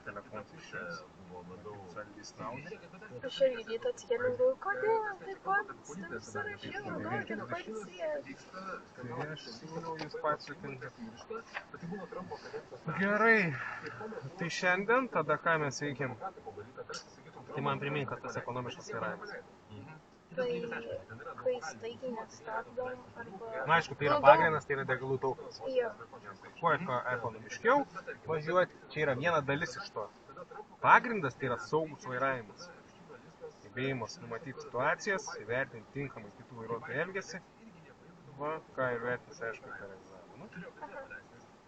telefonas išjungs, saldys naudai. Aš irgi rytą atsikėliau, galvoju, kodėl taip pat surašiau, duokit pailsėt. Tai aš siūliau, jūs pats sutinkat. Gerai, tai šiandien tada ką mes veikiam? Tai man primink, kad tas ekonomiškas vairavimas. Tai kai staigiai nestabdom arba... Na, aišku, tai yra pagrindas, tai yra degalų taupimas. Jo. Kuo ekonomiškiau važiuoti, čia yra viena dalis iš to. Pagrindas tai yra saugus vairavimas. Gebėjimas numatyti situacijas, įvertinti tinkamai kitų vairuotojų elgesį. Va, ką įvertinti, aišku, per egzaminą.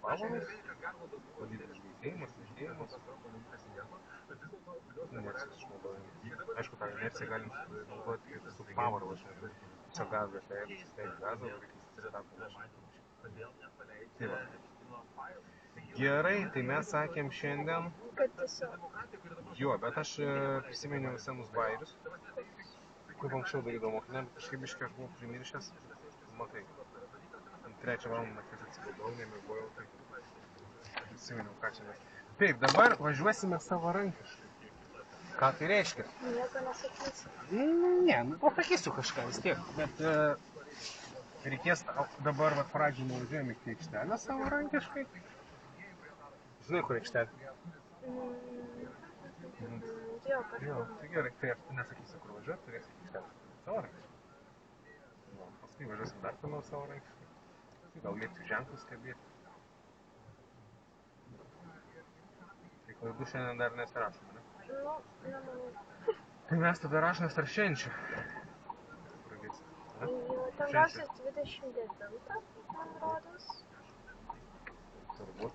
Pavarus, vadybės greitėjimas, lėtėjimas. Inercijos išnaudojimas. Aišku, tą inerciją galim naudoti kaip su pavaru važiuoti. Čia gazą atleidus, steigia gazą, variklis atsisako važiuoti. Tai va. Gerai, tai mes sakėm šiandien. Kad tiesiog... Jo, bet aš prisiminiau senus bairius. Kaip anksčiau darydavo mokiniam, bet kažkaip biškai aš buvau primiršęs. Matai, 3 valandą naktis atsibudau, nemiegojau, tai prisiminiau, ką čia mes. Taip, dabar važiuosime savarankiškai. Ką tai reiškia? Nieko nesakysiu. Ne, pasakysiu kažką vis tiek, bet reikės dabar pradžiai nuvažiuojame į aikštelę savarankiškai. Žinai, kur aikštelė? Jo, kažkur. Jo, tai gerai, tai aš nesakysiu, kur važiuoti, turėsiu į aikštelę. Savarankiškai. Paskui važiuosim dar toliau savarankiškai. Gal liepsiu ženklus stebėti. Tai klaidų šiandien dar nesirašome, ne? Nu, nemanau. Tai mes tada rašomės ar švenčių. Jo, ten gausis 29, man rodos. Turbūt.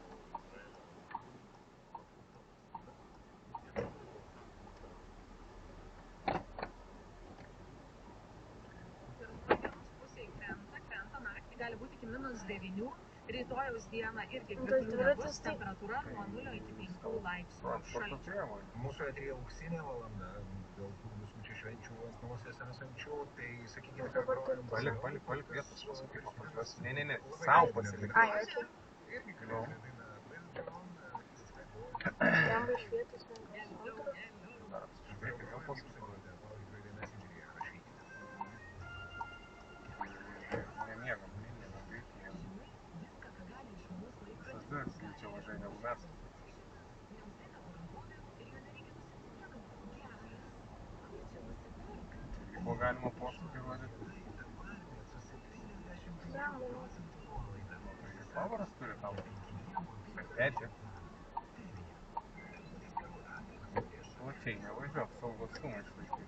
Gali būti iki -9, rytojaus dieną irgi kritulių nebus, temperatūra nuo 0 iki 5 laipsnių šalčio. Mūsų eteryje auksinė valanda, dėl tų visų čia švenčių ant nosies esančių, tai sakykite, ką grojam. Palik vietos, pasakyk, paprastas. Ne, sau pasilik. Ai, okei. No. Jam iš vietos negalvoju. Dar apsižiūrėkit, vėl pasakyk. Nemiegam. Aš dar greičiau važiuoju negu mes. Buvo galima posūkį rodyti. Tai pavaras turi tau. Petį. Plačiai nevažiuok, saugų atstumą išlaikyti.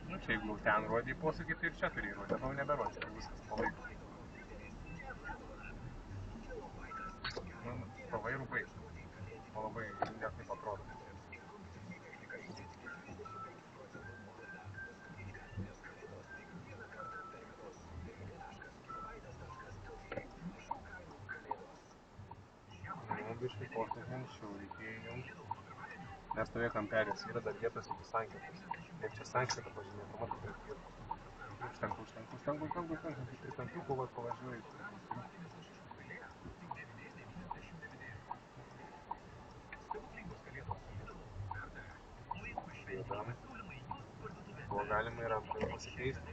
Nu čia jeigu ten rodė posūkį, tai ir čia turi įrodyti, bet tau neberodė, tai viskas palaiko. Nu, pavairų baig. O labai net taip atrodo. Nu, biškai posūkį anksčiau reikėjo jums. Nes tovė kampelis yra dar vietos iki sankirtos. Ir čia sankirta pažymėta, matai, prie vietos. Užtenka, iki trikampiukų pavažiuoju. Judam. Buvo galima ir antrąjį pasikeisti.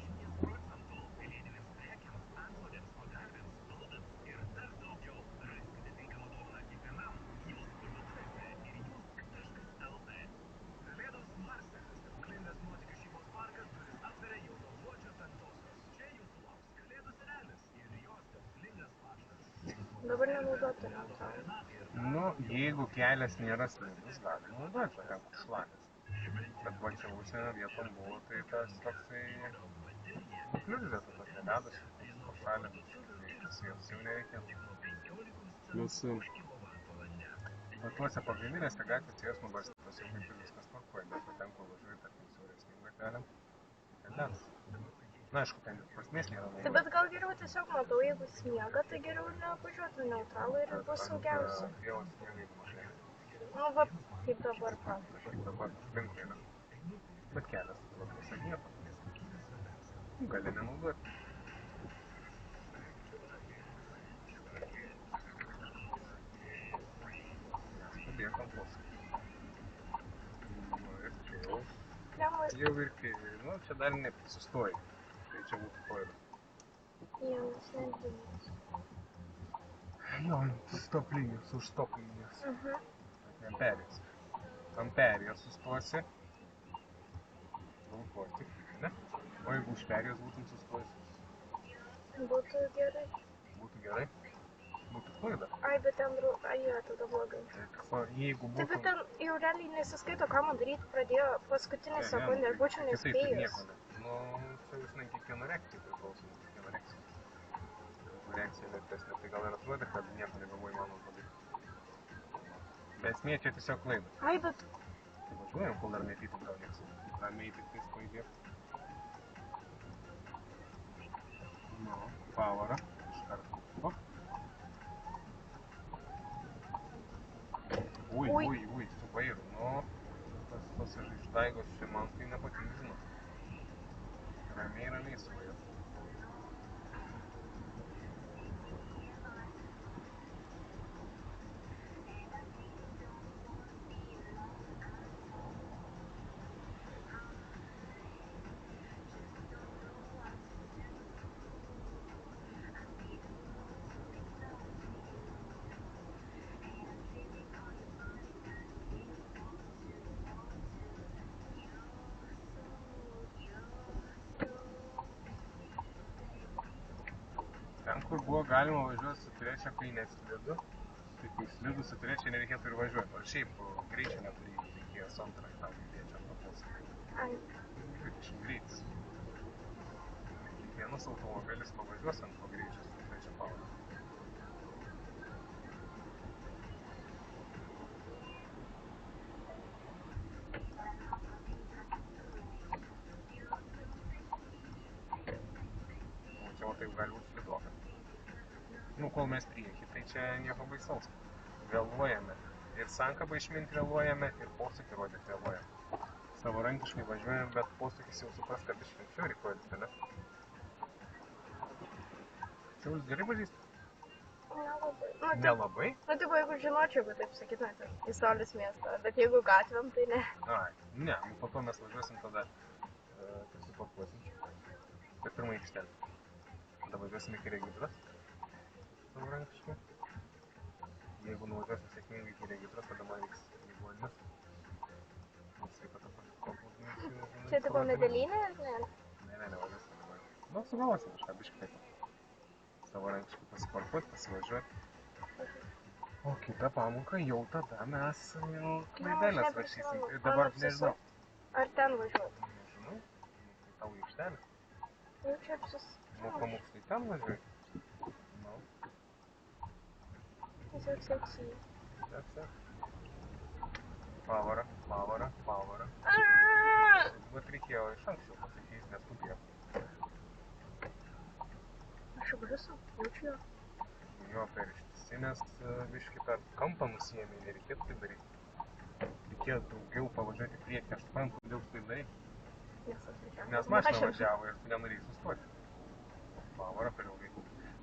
Dabar nenaudoti neutralų. Nu, jeigu kelias nėra slidus, gali naudoti, bet ten kur šlakas. Bet va čia užsienio vietom buvo, tai tas toksai kliūdė, tai tokia ledas, pašalint, tai pasijos jau nereikėtų. Plius, tuose pagrindinėse gatvėse jas nubarstytos jau kaip ir viskas tvarkoja, bet ten, kur važiuoji, tarkim, siauresniem gatvelėm, ten ledas. Na, aišku, ten prasmės nėra naudoti. Bet gal geriau tiesiog matau, jeigu sniega, tai geriau nevažiuoti neutralų ir bus saugiausia. Jau sniega jeigu mažai. Nu, va, kaip dabar praktiškai. Kaip dabar aplinkui yra. Bet kelias tvarkos nieko. Gali nenaudoti. ant posūkio. Ir čia jau. Lemai. Jau ir kai, nu, čia dar nesustoji. Tai čia būtų klaida. Vienas, nedvinas. Jo, ant stop linijos, už stop linijos. Neperės. Ant perėjos sustosi. Balsuos tik, ne? O jeigu už perėjos būtum sustojus? Būtų gerai. Būtų gerai? Būtų klaida. Ai, bet ten, ai, jo, tada blogai. Jeigu Taip, būtų... bet ten jau realiai nesiskaito, ką man daryti, pradėjo paskutinę sekundę ir būčiau nespėjus. Nu, čia visai kiekvieno reakcija priklauso, kiekvieno reakcija. Jeigu reakcija lėtesnė, tai gal ir atrodo, kad nieko negalvoju įmanoma padaryti. Bet esmė čia tiesiog klaida. Ai, bet... Tai važiuojam, kol dar nepytum tau nieks. Ramiai tik tais pajudėk. Nu, pavarą. Iš karto. Hop. Ui, su vairu. Nu, tos išdaigos čia man tai nepatinka, žinau. Ramiai su vairu. Ten, kur buvo galima važiuoti su trečia, kai neslidu, tai kai slidu su trečia nereikėtų ir važiuoti. O šiaip greičio neturi, reikėjo su antrą tam įdėti ant posūkio. Ai. Dvidešimt greitis. Kiekvienas automobilis pavažiuos ant to greičio su trečia pavarą. O čia va taip gali būti slidoka. Nu, kol mes priekį, tai čia nieko baisaus. Vėluojame. Ir sankabą išminti vėluojame, ir posūkį rodyti vėluojame. Savarankiškai važiuojam, bet posūkis jau supras, kad išminčiau reikia rodyti, ne? Čia jūs gerai pažįstate? Nelabai. Nelabai? Nu, taip, jeigu žinočiau, kad taip sakytumėte, į Saulės miestą, bet jeigu gatvėm, tai ne. Ai, ne, po to mes važiuosim tada, prisipakuosim. Bet pirmą aikštelę. Tada važiuosim iki regitros. Savarankiškai. Jeigu nuvažiuosim sėkmingai iki regitros, tada man reiks ligoninės. Čia tipo Medelinė, ar ne? Ne, nevažiuosim ligoninės. Nu, sugalvosim kažką, biškai taip. Savarankiškai pasiparkuoti, pasivažiuoti. O kitą pamoką jau tada mes klaidelės rašysim. Ir dabar nežinau. Ar ten važiuoti? Nežinau. Tai tavo aikštelė. Nu, čia apsisauti. Pamokslai ten važiuoji? Nu. Tiesiog seksy. Sek. Pavarą. Bet reikėjo iš anksčiau pasakyti, nes skubėjo. Aš įbrisu, jaučiu jo. Jo, per ištisinės biškį per kampą nusijėmė, nereikėtų tai daryti. Reikėjo daugiau pavažiuoti priekį, aš suprantu, kodėl tu tai darai. Nes mašina važiavo ir tu nenorėjai sustoti. Pavarą per ilgai.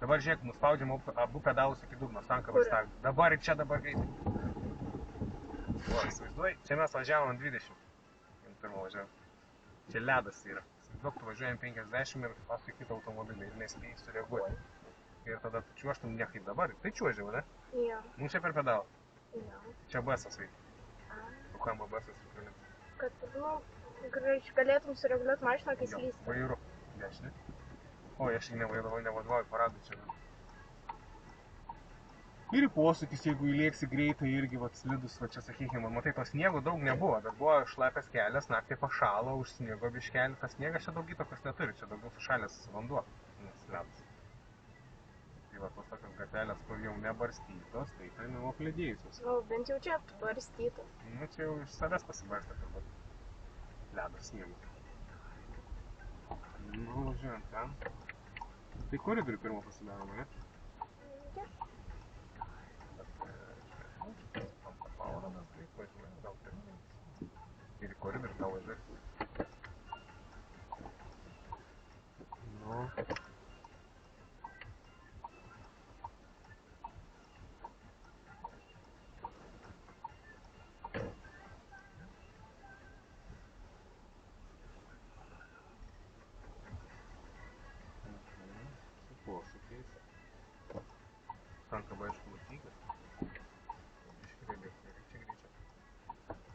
Dabar žiūrėk, nuspaudžiam abu pedalus iki dugno, sankabą stabdžiu. Dabar ir čia dabar greitai. O, įsivaizduoji, čia mes važiavom 20. Pirmą važiavom. Čia ledas yra. Įsivaizduok, tu važiuojam 50 ir paskui kitą automobilį ir nespėjai sureaguoti. Ir tada tu čiuoštum ne kaip dabar. Tai čiuožiau, ne? Jo. Nu čia per pedalą. Jo. Čia BS-as veikia. O kam BS-as įkėlė? Kad, nu, galėtum sureguliuoti mašiną, kai slysti. Vairu. Dešinė. O, aš jį nevadovauju paradui čia. Ir į posūkis, jeigu įlėksi greitai, irgi vat slidus, va čia sakykime, matai, to sniego daug nebuvo, bet buvo šlapias kelias, naktį pašalo, užsnigo biškelį, tas sniegas čia daug įtakos neturi, čia daugiau sušalęs vanduo, nes ledas. Tai va, tos tokios gatelės, kur jau nebarstytos, tai tai nu apledėjusios. Nu, bent jau čia barstytų. Nu, čia jau iš savęs pasibarstė turbūt ledas sniegu. Nu, važiuojam ten. Tai koridorių pirmą pasidarome, ne? Taip. Pavarą mes greit važiuojam, gal pirmą. Ir į koridorių gal važiuoti. Nu. pakankamai aišku lygis. Biškį realiai, čia greičiau.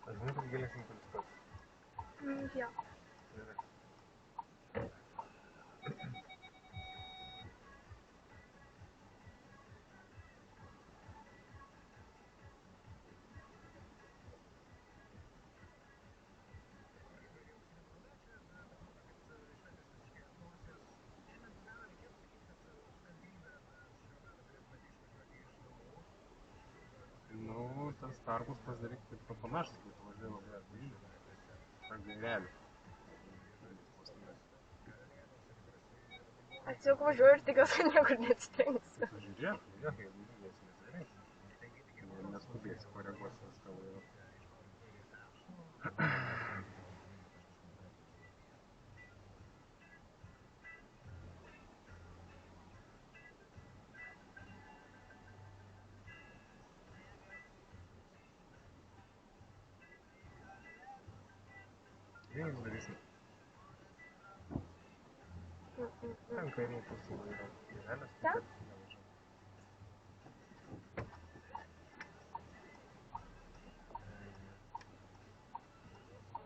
Aš žinai, kad geležinkelis stovi. Jo. Gerai. Nu, tas tarpas pasidaryk taip pat panašus, kai tu važiuoji labai atvažiuoji. Ant gairelių. Atsiuk važiuoju ir tikiuosi, kad niekur neatsitrenksiu. Tu žiūrėk, jeigu žiūrėsi, nesirenksi. Neskubėsi koreguosi viską vairu. Vienas darysim. Ten kairiai pusė vairo. Gairelės. Ten?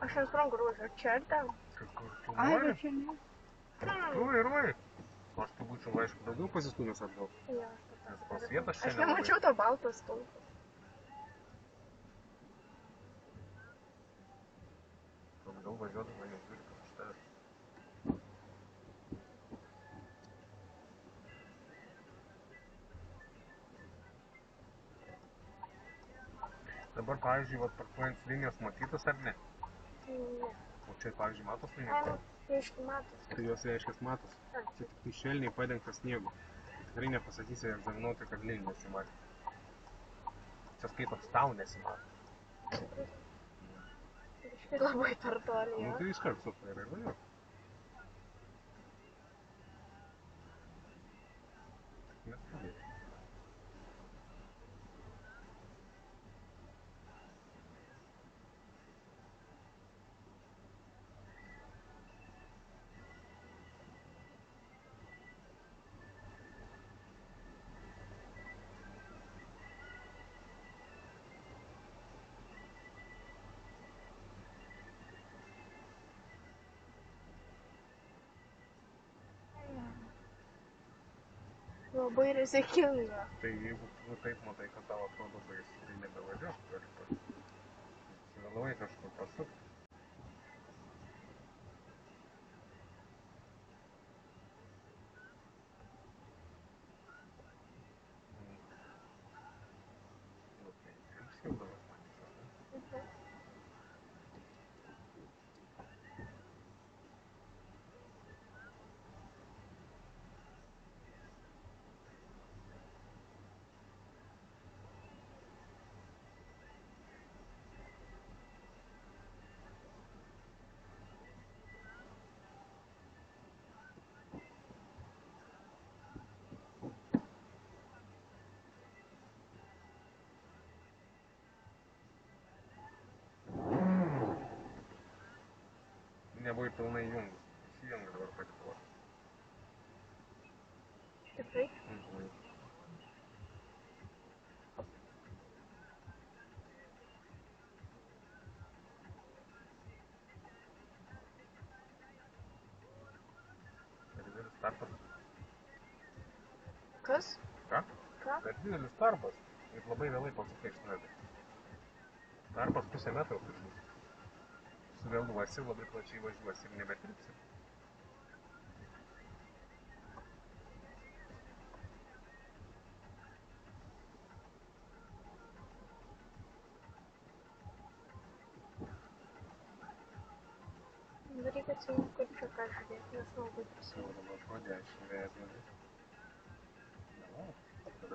Aš nesuprantu, kur važiuoju. Čia ar ten? Kažkur tu Ai, nori? bet čia ne. Tu vairuoji. Aš tu būčiau, aišku, daugiau pasistūmęs atgal. Jo, Nes tos vietos čia aš nemačiau to balto stulpo. Gal važiuodama nežiūri, kad už tavęs. Dabar, pavyzdžiui, parkuojant linijos matytas ar ne? Ne. O čia, pavyzdžiui, matos Ai, linijos? nu, tai aišku matos. Tai jos reiškia matos. Ai. Čia tik tai švelniai padengtas sniegu. Tikrai nepasakysi egzaminuoti, kad linijų nesimatė. Čia skaitot, tau nesimatė. Biškai labai per toli, Nu jo. tai iškart supa ir važiuok. Neskubėk. Labai rizikinga. Tai jeigu tu taip matai, kad tau atrodo baisu, tai nebevažiuok kartu. Sugalvoji kažkur pasukti. Nu tai apsiūdamas man tiesiog. Nebuvai pilnai įjungus. Įsijungi dabar padiktuoti. Tikrai? Per didelis tarpas. Kas? Ką? Ką? Per didelis tarpas. Ir labai vėlai pasukai iš nuėdai. Tarpas pusę metro turi būti. Suvėluosi, labai plačiai važiuosi ir nebetilpsi. Reikia atsijungti, kur čia ką žiūrėti, nes nelabai prisimenu. Jau dabar pro dešinę vėjas gali. Nelauk. Tada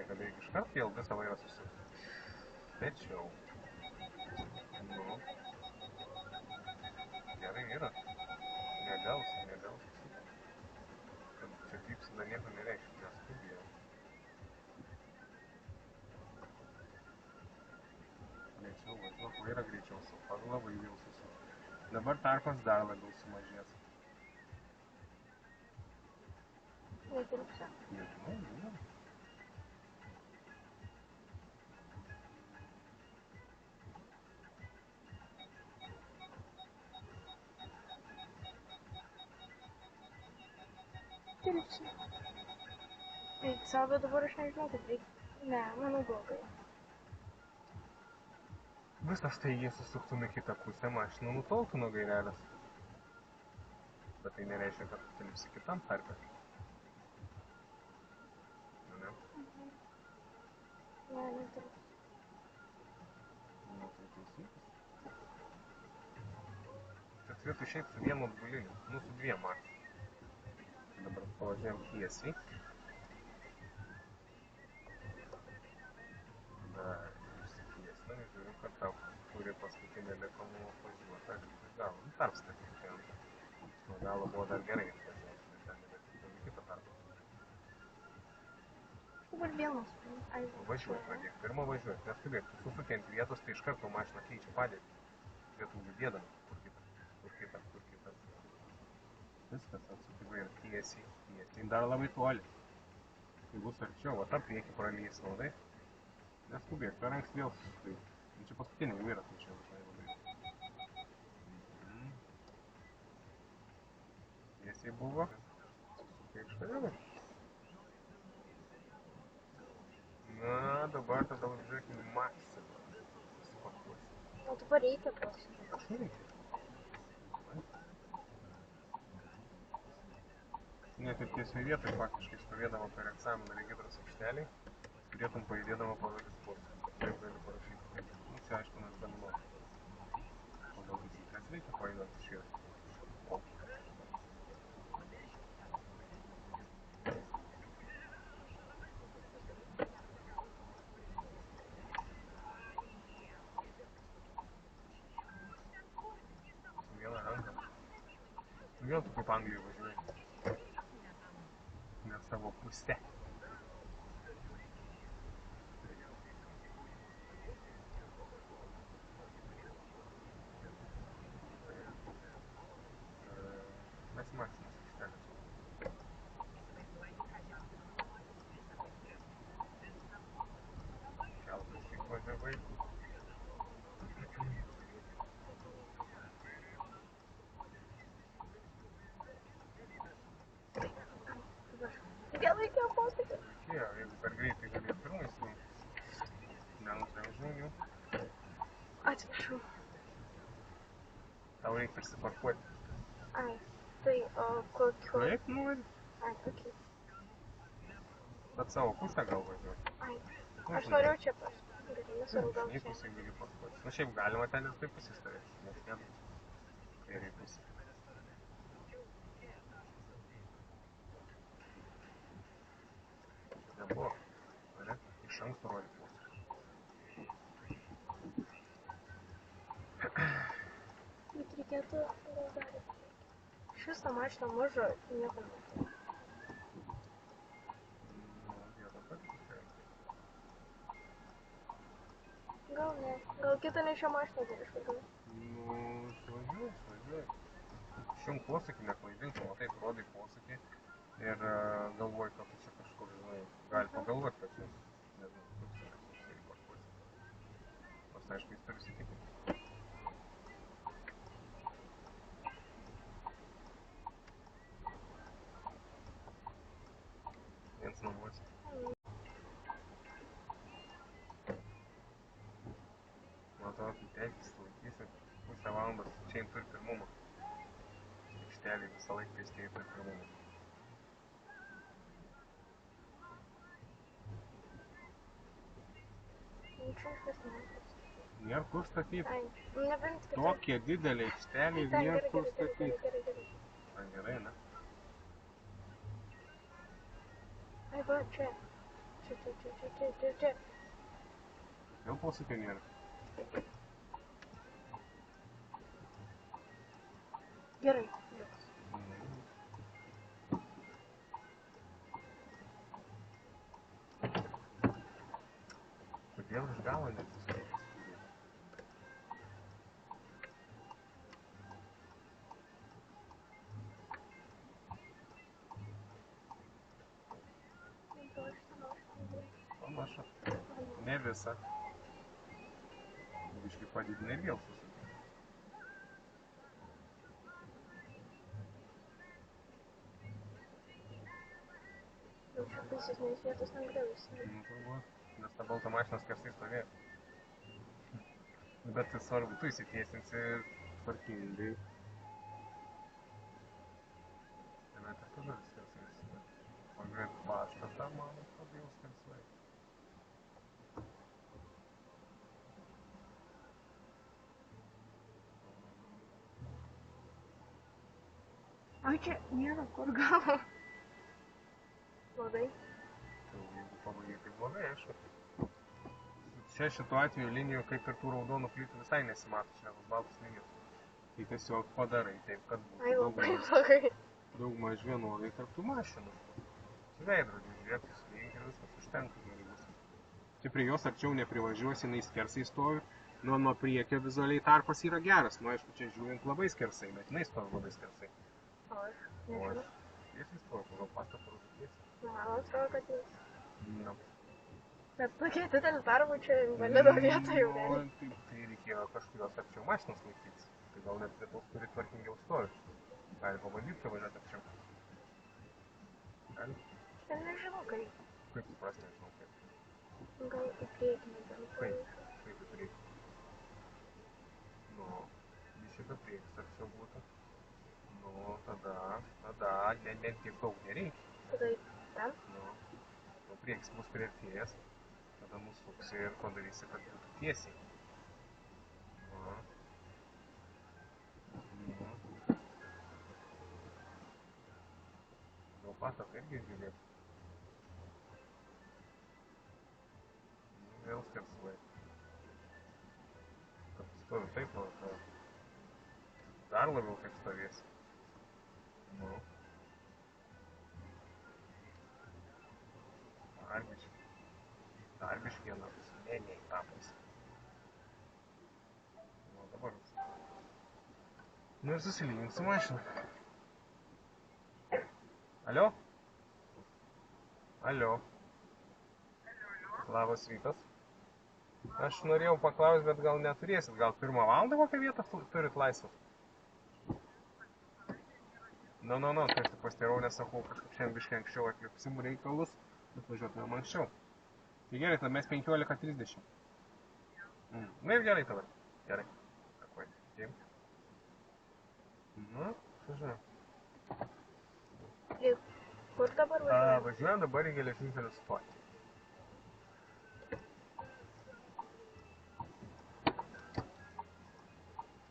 gali iškart vėl visą vairą susukti. Tačiau, gerai yra. Negals susukti. Kad čia krypsi dar nieko nereiškia, neskubėjau. Greičiau važiuok, vairą greičiau suk, labai vėl susuk. Dabar tarpas dar labiau sumažės. Nedirbsiu. Nežinau, žinau. Dirbsiu. Eik savo, bet dabar aš nežinau, kaip reikia. Ne, manau blogai. Visas tai jie susuktum į kitą pusę, mašina nutoltų nuo gairelės. Bet tai nereiškia, kad tu lipsi kitam tarpe. Ne? Ne, neturiu. Nu, tai taisytis. Čia turėtų išeit su vienu atbuliniu, su dviem mašinų. Dabar pavažiuojam tiesiai. Išsitiesnam ir žiūrim, kad tau kuri paskutinė liko nuvažiuoti, aišku, iš galo. Tarpstatyti čia. Nuo galo buvo dar gerai išvažiuoti, bet ten nebetikiau į kitą tarpą. Dabar vėl nusprendžiu. Važiuoji pradėk, pirmą važiuoji, neskubėk, tu susukė ant vietos, tai iš karto mašina keičia padėtį. Turėtum judėdama, kur kitas. Viskas atsukti vairą tiesiai. Dar labai toli. Tai bus arčiau, va tą priekį pralys, naudai. Neskubėk, per anksti vėl susukai. Čia paskutinė vairą, tai čia visai labai. Tiesiai buvo. Susukai iš vėliau. Na, dabar tada važiuokim maksimą. Susipakuosi. O dabar reikia pasakyti. Aš nereikia. Net ir tiesioje vietoje faktiškai stovėdama per egzaminą regitros aikštelėj, turėtum pajudėdama pavaris posūkį. Taip gali parašyti. Čia aišku, mes dalyvau. Pagal taisyklės reikia pajudant iš vietos. Su viena ranka. Vėl tu kaip Anglijai važiuoji. Ne savo pusę. Mes maksimas aikštelės. Keltas tik važiavai. Vėl reikėjo posakyti. Reikėjo, jeigu per greitai gali pirmai stumti. Nenuseužingiu. Atsiprašau. Tau reikia prisiparkuoti. Ai, tai kokiu... Taip, nori. Ai, okei. Bet savo pusę gal važiuoti. Ai, aš noriu čia pasakyti. Nesvarbu, gal čia. Žinai pusėj gali parkuoti. Nu šiaip galima ten ir taip pasistovėti, nes ten kairiai pusė. Nebuvo, ne? Iš anksto rodė posūkį. Bet reikėtų gal dar... Šis tą mašiną mažo nieko nematau. Nu, jie dabar tikrai. Gal ne. Gal kitą ne šią mašiną dar išvažiuoju. Nu, išvažiuoji. Išjunk posūkį, neklaidink, matai, tu rodai posūkį ir galvoji, kad tu čia kažkur, žinai, gali pagalvoti, kad čia, nežinau, kaip čia nesusiriai parkuosi. Nors, aišku, jis turi įsitikinti. Viens namuose. Man atrodo, kai teisės laikysi pusę valandos, čia jin turi pirmumą. Aikštelėj visą laiką pėstieji turi pirmumą. Nėr kur statyti. Ai, nebent kitur. Tokia didelė aikštelė, nėr kur statyti. Ai, gerai, ne? Ai, va, čia. Čia. Vėl posūkio nėra. Gerai. Kodėl iš galo neatsisukai? Panašu. Ne visą. Biškį padidinai ir vėl susukė. Jau čia baisesnės vietos negriausi. Nu, turbūt, nes ta balta mašina skersai stovėjo. Bet tai svarbu, tu įsitiesinsi tvarkingai. Tai net ir tada skersai įsitiesinsi. Pažiūrėt pastatą, man atrodo, jau skersai. Ai, čia nėra kur galo. Blogai. Tai jeigu pabaigai, tai blogai, aišku. Čia šituo atveju linijų kaip ir tų raudonų plytų visai nesimato, čia tos baltos linijos. Tai tiesiog padarai taip, kad Ai, būtų labai blogai. daugmaž vienodai tarp tų mašinų. Su veidrodžiu žiūrėk, susilink ir viskas užtenka gerai bus. Čia prie jos arčiau neprivažiuosi, jinai skersai stovi. Nuo priekio vizualiai tarpas yra geras. Nu, aišku, čia žiūrint labai skersai, bet jinai stovi labai skersai. O aš nežinau. Tiesiai stovi, gal pastatą tiesiai. Man atrodo, kad jis. Nu. Bet tokie didelis darbo čia invalido vieta jau Nu, realiai. tai reikėjo kažkurios arčiau mašinos laikytis. Tai gal net prie tos, kuri tvarkingiau stovi. Gali pabandyti važiuoti arčiau. Gali? Aš nežinau, kaip. Kaip supras, nežinau kaip. Gal į priekį nebent. Kaip į priekį? Nu, biškį priekis arčiau būtų. Nu, tada, net tiek daug nereikia. Tada ten? Nu, priekis bus priartėjęs. Tada nusuksi ir padarysi, kad būtų tiesiai. Nu. Gal pastatą irgi žiūrėk. Vėl skersai. Kad stovi taip, o dar labiau kaip stovėsi. Nu. Dar biškį vieną pusę. Ne, į tą pusę. Nu, dabar. Nu ir susilygink su mašina. Alio? Alio. Labas rytas. Aš norėjau paklausti, bet gal neturėsit. Gal 1 valandą kokią vietą turit laisvą? Nu, tai aš tik pastirau, nesakau, kažkaip šiandien biškį anksčiau atliksim reikalus, bet važiuotumėm anksčiau. Tai gerai, tada mes 15:30. Na ir gerai tada. Gerai. Такой. Тем. Nu, važiuojam. Ir kur dabar važiuojam? Važiuojam dabar į geležinkelio stotį.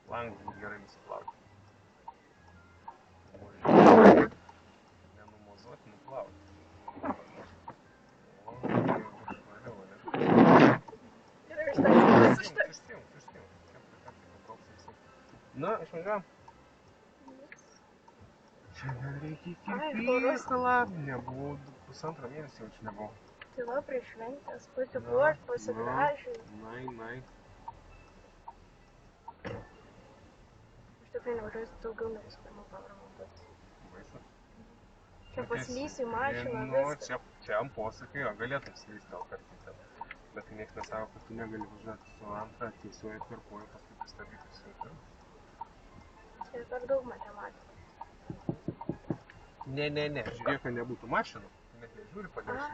Langus bus gerai nusiplauti. Nenumozuoti, nuplauti. O, švariau, ne? Gerai, užteks. Na, išvažiuojam. Šiandien reikia iki Ai, piesto laukti. Nebuvau 1,5 mėnesio, jau čia nebuvau. Tai va, prieš šventės, pasipuošt, pasigražinti. Nai. Aš tikrai nevažiuosiu daugiau norės pirmą paremontuoti. Baisu. Čia paslysiu į mašiną, Nu, viską. čia ant posūkio, jo, galėtum slysti gal kartą. Bet tai niekas nesako, kad tu negali važiuoti su antrą, tiesiuoju atkarpuoju, paskui pristabdyti sunkiau. Čia per daug matematikos. Ne, žiūrėk, kad nebūtų mašinų. Net nežiūri padėšį.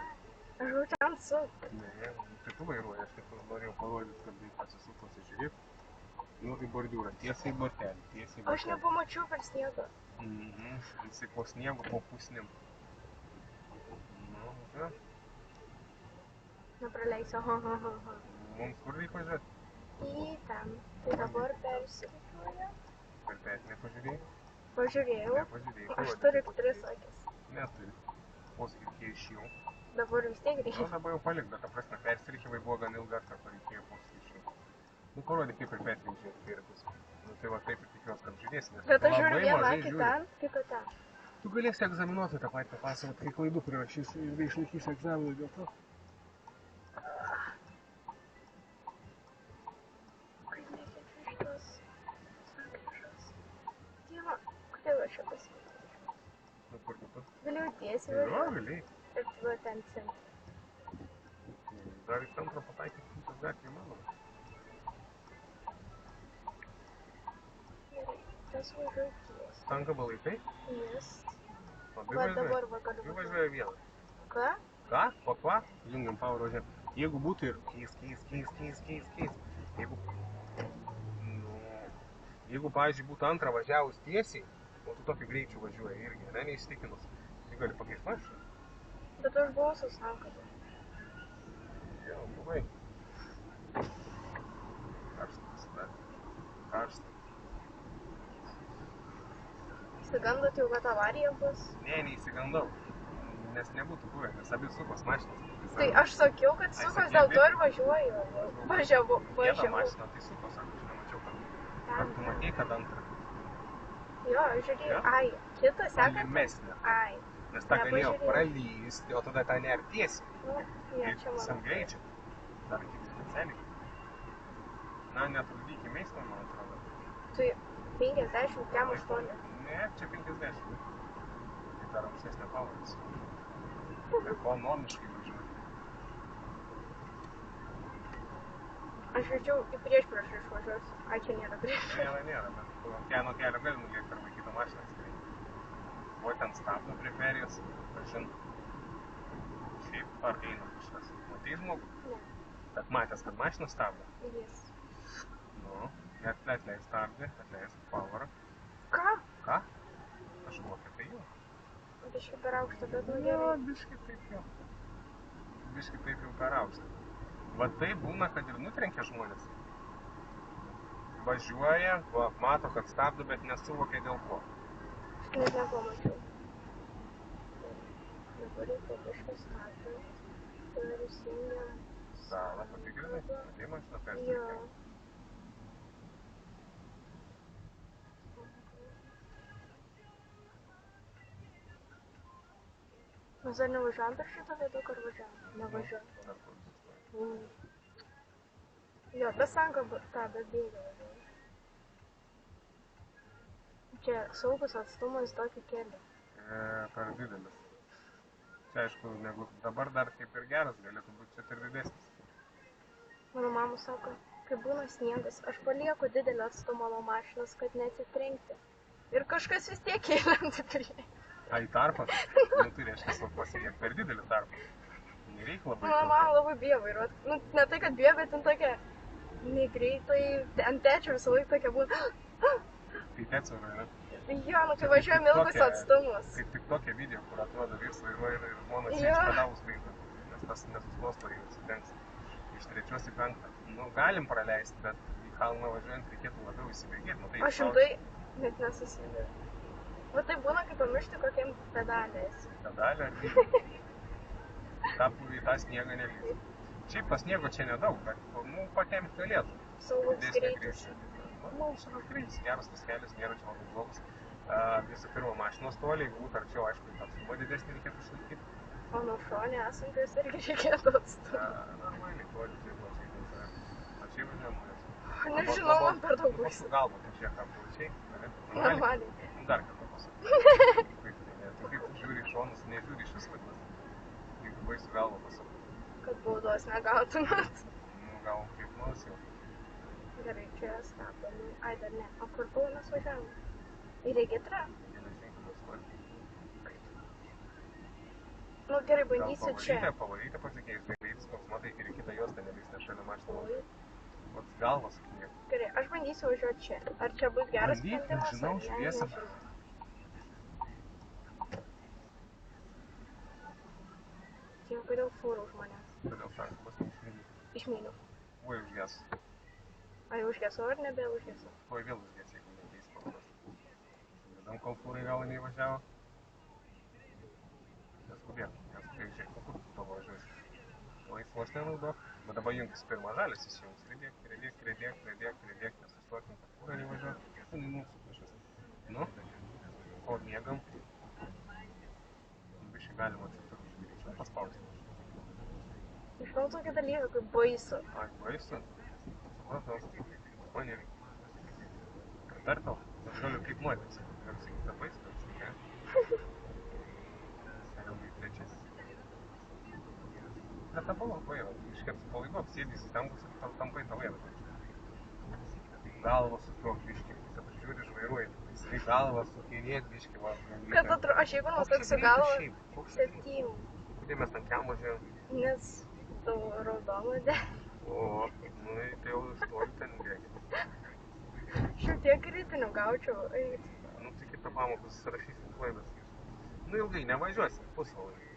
Aš jau ten su. Ne, tai tu vairuoji, aš tik norėjau parodyti, kad atsisuk pasižiūrėk. Nu, į bordiūrą, tiesiai į bortelį, Aš nepamačiau per sniegą. Jisai po sniegu, po pusnim. Nu, ką? Nepraleisiu, Mums kur reikia važiuoti? Į ten. Tai dabar persirikiuoju. Per petį nepažiūrėjai? Pažiūrėjau. Nepažiūrėjai. Aš turiu 3 akis. Neturi. Posūkį iš jų. Dabar vis tiek Nu, reikia. dabar jau palik, bet ta prasme, persirinkimai buvo gan ilga, tarp reikėjo pusryčių. Nu, parodė, kaip ir Petrin žiūrėti pirkus. Nu, tai va taip ir tikiuosi, kad žiūrėsi, nes Bet aš žiūriu labai vieną mažai akį žiūri. ten, kitą ten. Tu galėsi egzaminuoti tą patį papasakot, kai klaidų prirašys ir išlaikys egzaminą dėl to. Kaip nekenčiu šitos sankryžos. Dieva, kodėl aš čia pasikeitau? Nu, kur kitur? Galėjau tiesiai Jo, važiuoti galiai. ir tada ten centre. Dar į centrą pataikyti kitas gatvė įmanoma. Gerai, tas važiuoju tiesiai. Tanka balaikai? Jis. Labai Va važiuoja. dabar va galiu Labai važiuoti. važiuoja vieną. Ką? Ką? Pakva? Jungiam power važiuoti. Jeigu būtų ir keis. Jeigu, pavyzdžiui, būtų antrą važiavus tiesiai, o tu tokį greičių važiuoji irgi, ne, neįsitikinus, tai gali pakeisti mašiną. Bet aš buvau su sankaba. Jau, buvai. Karšta. Įsigandot jau, kad avarija bus? Ne, neįsigandau. Nes nebūtų buvę, nes abi sukos mašinos. Tai aš sakiau, kad sukos dėl to ir važiuoju. Važiavau. Vieną mašiną, tai sukos, sako, aš nemačiau, kad. Ar tu matei, kad antrą? Jo, aš žiūrėjau. Jo? Ai, kitą sekantis. Tolimesnė. Ai. Nes tą galėjo Nepažiūrėjau. pralysti, o tada tą neartiesi. Nu, ne, čia Visam mano. greičiu. Dar kiti specialiai. Na, netrukdykime eismą, man atrodo. Tai 50, kem 8. Ne, čia 50. Tai dar aukštesnė pavaras. Ekonomiškai važiuoju. Aš žodžiu, į priešpriešą išvažiuosiu. Ai, čia nėra priešpriešą. Nėra, bet nuo kelio gali nulėkti arba kitą mašiną skraisti. O ten stabdo prie ferijos, kažin. Šiaip ar eina kažkas. Matei žmogų? Ne, Bet matęs, kad mašiną stabdo. jis. Nu, atleis stabdį, atleis pavarą. Ką? Ką? Aš galvoju, tai jau. Biškai per aukštą, bet nu Jo, gerai. biškai taip jau. Biškai taip jau per aukštą. Va tai būna, kad ir nutrenkia žmonės. Važiuoja, va, mato, kad stabdo, bet nesuvokia dėl ko. Aš net nepamačiau. Dabar reikia biškai stabdant. Ir įsijungiam. Salą patikrinai? Matei mašiną Jo. persirinkimą? Mes dar nevažiavom per šitą viaduką ar važiavom? Nevažiavom. Dar kur sustoja. Jo, be sankaba, tą, bet bėga važiuoju. Čia saugus atstumas tokį kelią. Per didelis. Čia aišku, negu dabar dar kaip ir geras, galėtų būti čia ir didesnis. Mano mama sako, kai būna sniegas, aš palieku didelį atstumą nuo mašinos, kad neatsitrenkti. Ir kažkas vis tiek įlenda prie. A, į tarpą? Nu, tai reiškia, sau pasiek per didelį tarpą. Nereikia labai. Mano mama labai bijo vairuoti. Nu, ne tai, kad bijo, bet ten tokia negreitai, ant tečio visą laiką tokia būna. Tai tėtsų vairuoja. Jo, nu kai važiuojam ilgus atstumus. Kaip tik tokie video, kur atrodo vyrs vairuoja ir žmona Jo. sėdž pedalus vaizdą, nes tas nesustos ir atsidengs. Iš 3 į 5. Nu, galim praleisti, bet į kalną važiuojant reikėtų labiau įsibėgėti. Nu, tai O šimtai net nesusidė. Va tai būna, kai pamiršti kokiam pedalė esi. Pedalę ar į tą sniegą nelys. Šiaip to sniego čia nedaug, bet nu, patempti galėtų. Saugus Didesnį greitis. greitį. Nu, saugus greitis, geras tas kelias, nėra čia labai blogas. Visų pirma, mašinos toliai, jeigu būtų arčiau, aišku, tą atstumą didesnį reikėtų išlaikyti. O nuo šonė esantis irgi reikėtų atstumą. Normaliai, toliai, tai plačiai, plačiai važiuojam. Nežinau, man per daug bus. bus. Tu galvą pažiūrėk, ką plačiai. Normaliai. Dar kartą pasakau. Tu kaip žiūri iš šonus, nežiūri iš vis vadinasi. Jeigu baisiu galvą pasakau. Kad baudos negautumėt. Nu, gal kaip nors jau. Gerai, čia stabdom. Ai, dar ne. O kur buvo mes važiavom? Į regitrą? Geležinkelio stotį. Nu gerai, bandysiu čia. Pavaryti pasikeisti greitis, koks matai, ir į kitą juostą nelys, nes šalia mašiną Oi. važiuoja. Vat galvas kniek. Gerai, aš bandysiu važiuoti čia. Ar čia bus geras Bandyk, sprendimas? nežinau, ar ne? žiūrėsim. Nežinau. Čia kodėl fūrų už manęs? Todėl sankabas neišmylį. Išmyliu. Oi, užges. Ar jau užgesau ar nebe užgesau? Oi, vėl užges, jeigu nekeis parodas. Žinam, kol fūrai galą neįvažiavo. Neskubėk, žiūrėk, kur tu tavo laisvos nenaudok. Bet dabar jungtis pirmą žalės įsijungs. Pridėk, nesustokim, kur nevažiuot. Mūsų pačias. Nu, kol miegam, biškai galima čia tokius greičiau paspausti. Žinau tokį dalyką, kaip baisu. Ai, baisu? Supratau. Man irgi. Pritartau. Aš galiu kaip moteris. Galiu sakyti, baisu, ne? Ilgai trečias. Netabalu vairo. Iškart supalaiduok, sėdys į tambus ir tampai tą vairą. Galvą sukiok biškį, kad žiūri žvairuoji. Jisai galvą sukėrėt biškį, va. Kad atrodo, aš jeigu nustaksiu galvą, 7. Kodėl mes ant kiam važiuojam? Nes tu raudonų dė. O, nu tai jau stovi ten bėgi. Šiek tiek kritinių gaučiau. Nu tai kitą pamoką susirašysim klaidas. Nu ilgai nevažiuosim, pusvalandį.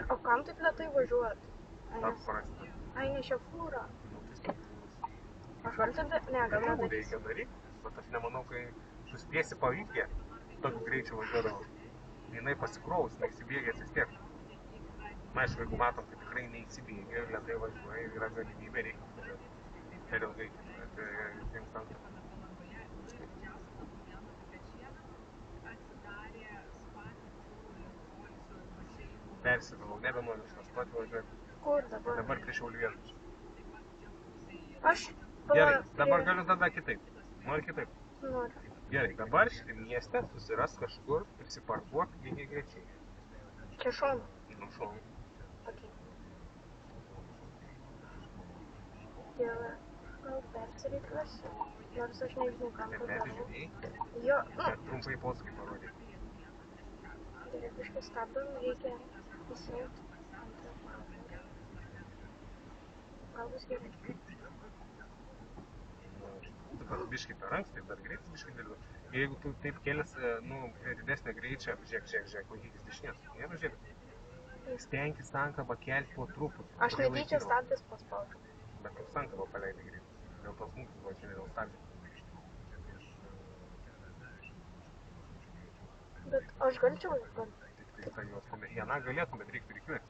O kam taip lėtai važiuot? Paprasta. Ai, ne šia fūra. Nu tai stebūnas. Aš galiu taip, ne, gal Reikia nedarysiu. daryt, bet aš nemanau, kai suspėsi pavykti, tokiu greičiu važiuodavau. Jinai pasikrovus, neįsibėgės vis tiek. Na, aišku, jeigu matom, kad tikrai neįsibėgė ir lėtai važiuoja, yra galimybė, reikia važiuoti per ilgai, bet jums ant. Persidalau, nebenoriu stoti važiuoti. Kur dabar? Dabar prie Šiaulių viešbučio. Aš... Gerai, dabar galiu tada kitaip. Nori kitaip? Noriu. Gerai, dabar šitam mieste susiras kažkur, prisiparkuok lygiai grečiai. Čia šonu. Nu, šonu. Ok. Dėl... Gal persirikiuosiu. Nors aš nežinau, kam Tai to darau. peržiūrėjai? Jo, Bet trumpai posūkį parodė. gerai, kažkas stabdom, reikia įsijungti antrą pavarą. Gal bus gerai. Dabar biškai per anksti, dar greitis biškai dėliu. Jeigu tu taip kelias, nu, prie didesnio greičio, žiūrėk, laikykis dešinės. Nėra žiūrėk. Stenkis sankabą kelti po truputį. Aš netyčia stabdis paspaudžiu. Bet tu sankabą paleidai greitai. Dėl tos smūgis buvo čia dėl stabdžio. Bet aš galčiau gal. Tik tai ta juosta. Viena galėtum, bet reiktų rikiuoti.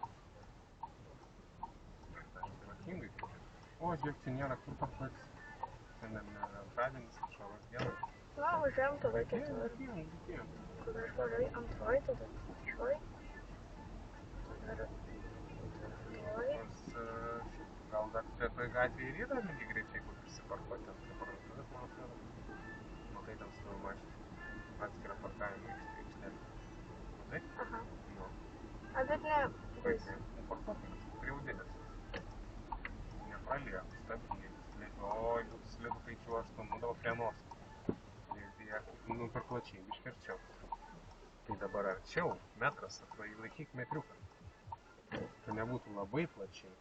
Tvarkingai. O, žiūrėk, čia nėra kur parkuotis. Šiandien antradienis, šaros diena. Na, važiuojam tada ketvirtą. Reikėjom. Kur aš važiuoju antroji, tada trečioji. Tada ketvirtoji. Gal dar prie toj gatvėje ir yra lygiai greičiai, kur prisiparkuoti ten prie parduotuvės, man atrodo. Matai, ten stovi mašina. Atskira parkavimo aikštelė. Matai? Aha. Nu. A, bet ne, baisu. Nu, parkuotojas. Priaudinės. Nepraliek, stabdyti. Oi, būtų slidu, kai čiuožtum, nu dabar prie nos. Nu, per plačiai, biškai arčiau. Tai dabar arčiau, metras, laikyk metriuką. Tai nebūtų labai plačiai.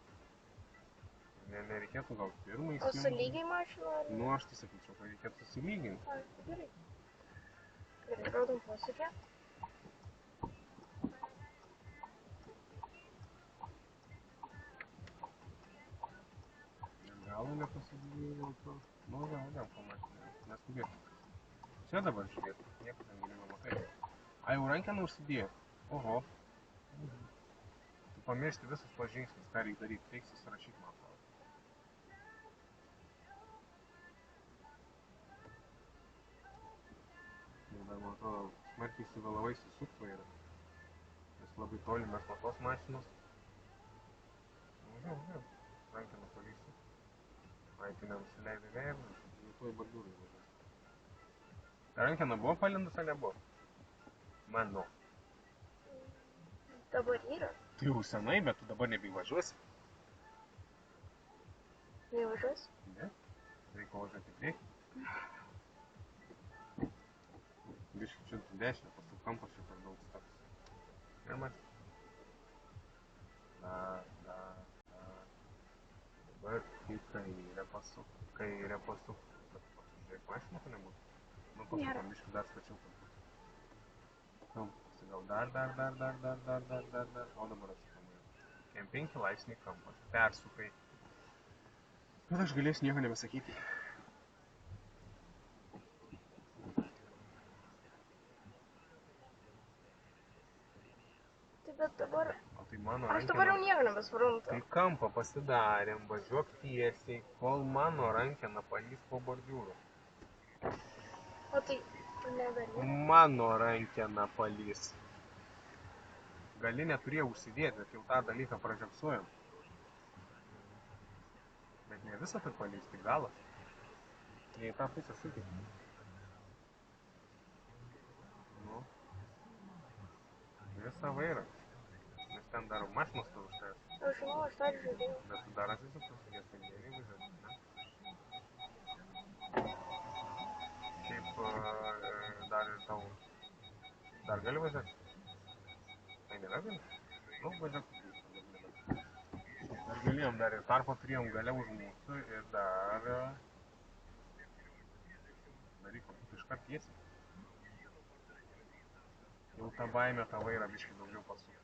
Nereikėtų gal pirmai įsijungti. O su lygiai mašina ar? Nu, aš tai sakyčiau, kad reikėtų susilyginti. Ai, gerai. Gerai, rodom posūkį. Galų nepasidėjau to. Nu, vėl pamatyti, neskubėk. Čia dabar žiūrėk, nieko ten geriau nematai. Ai, jau rankeną užsidėjo. Oho. Tu pamiršti visus tuos žingsnius, ką reikia daryti, reikia susirašyti, man atrodo. Dar, man atrodo, smarkiai įsivėlavai susuk vairą. Nes labai toli mes nuo tos mašinos. Žiūrėk, rankeną palysiu. Ai, tu nenusileidai veidą, jau tuoj bardūrai važiuos. Rankena buvo palindus, ar nebuvo? Mano. Dabar yra. Tai jau senai, bet tu dabar nebevažiuosi. Nevažiuosi? Ne? Reikia važiuoti į priekį. Biškai čia dešinę, pasuk kampas čia per daug status. Ir matys. Dar. Dabar į kairę pasuk. Bet pasižiūrėk, mašinų tu nebūtų. Nu, pasukam biškai dar stačiau kad būtų. Kampasi gal dar. O dabar atsukamai. 5 laipsniai kampas. Persukai. Bet aš galėsiu nieko nebesakyti. Tai bet dabar... O Tai mano Aš dabar jau nieko nebesuprantu. Tai kampą pasidarėm, važiuok tiesiai, kol mano rankena palys po bordiūrų. O tai negali. Mano rankena palys. Gali neturėjau užsidėti, bet jau tą dalyką pražiapsuojam. Bet ne visą tai palys, tai galas. Ne į tą pusę sukiai. Nu. Visą vairą. Nes ten dar mašinos tavo užtęs. Aš žinau, aš dar žiūrėjau. Bet tu dar atsisuktas, kad ten geriai važiuoti, ne? Šiaip dar ir tau... Dar gali važiuoti? Tai nėra gali? Nu, važiuok. Dar galėjom, dar ir tarpą turėjom gale už mūsų ir dar... Darykom, tu iškart tiesi. Jau tą baimę tą vairą biškį daugiau pasuk.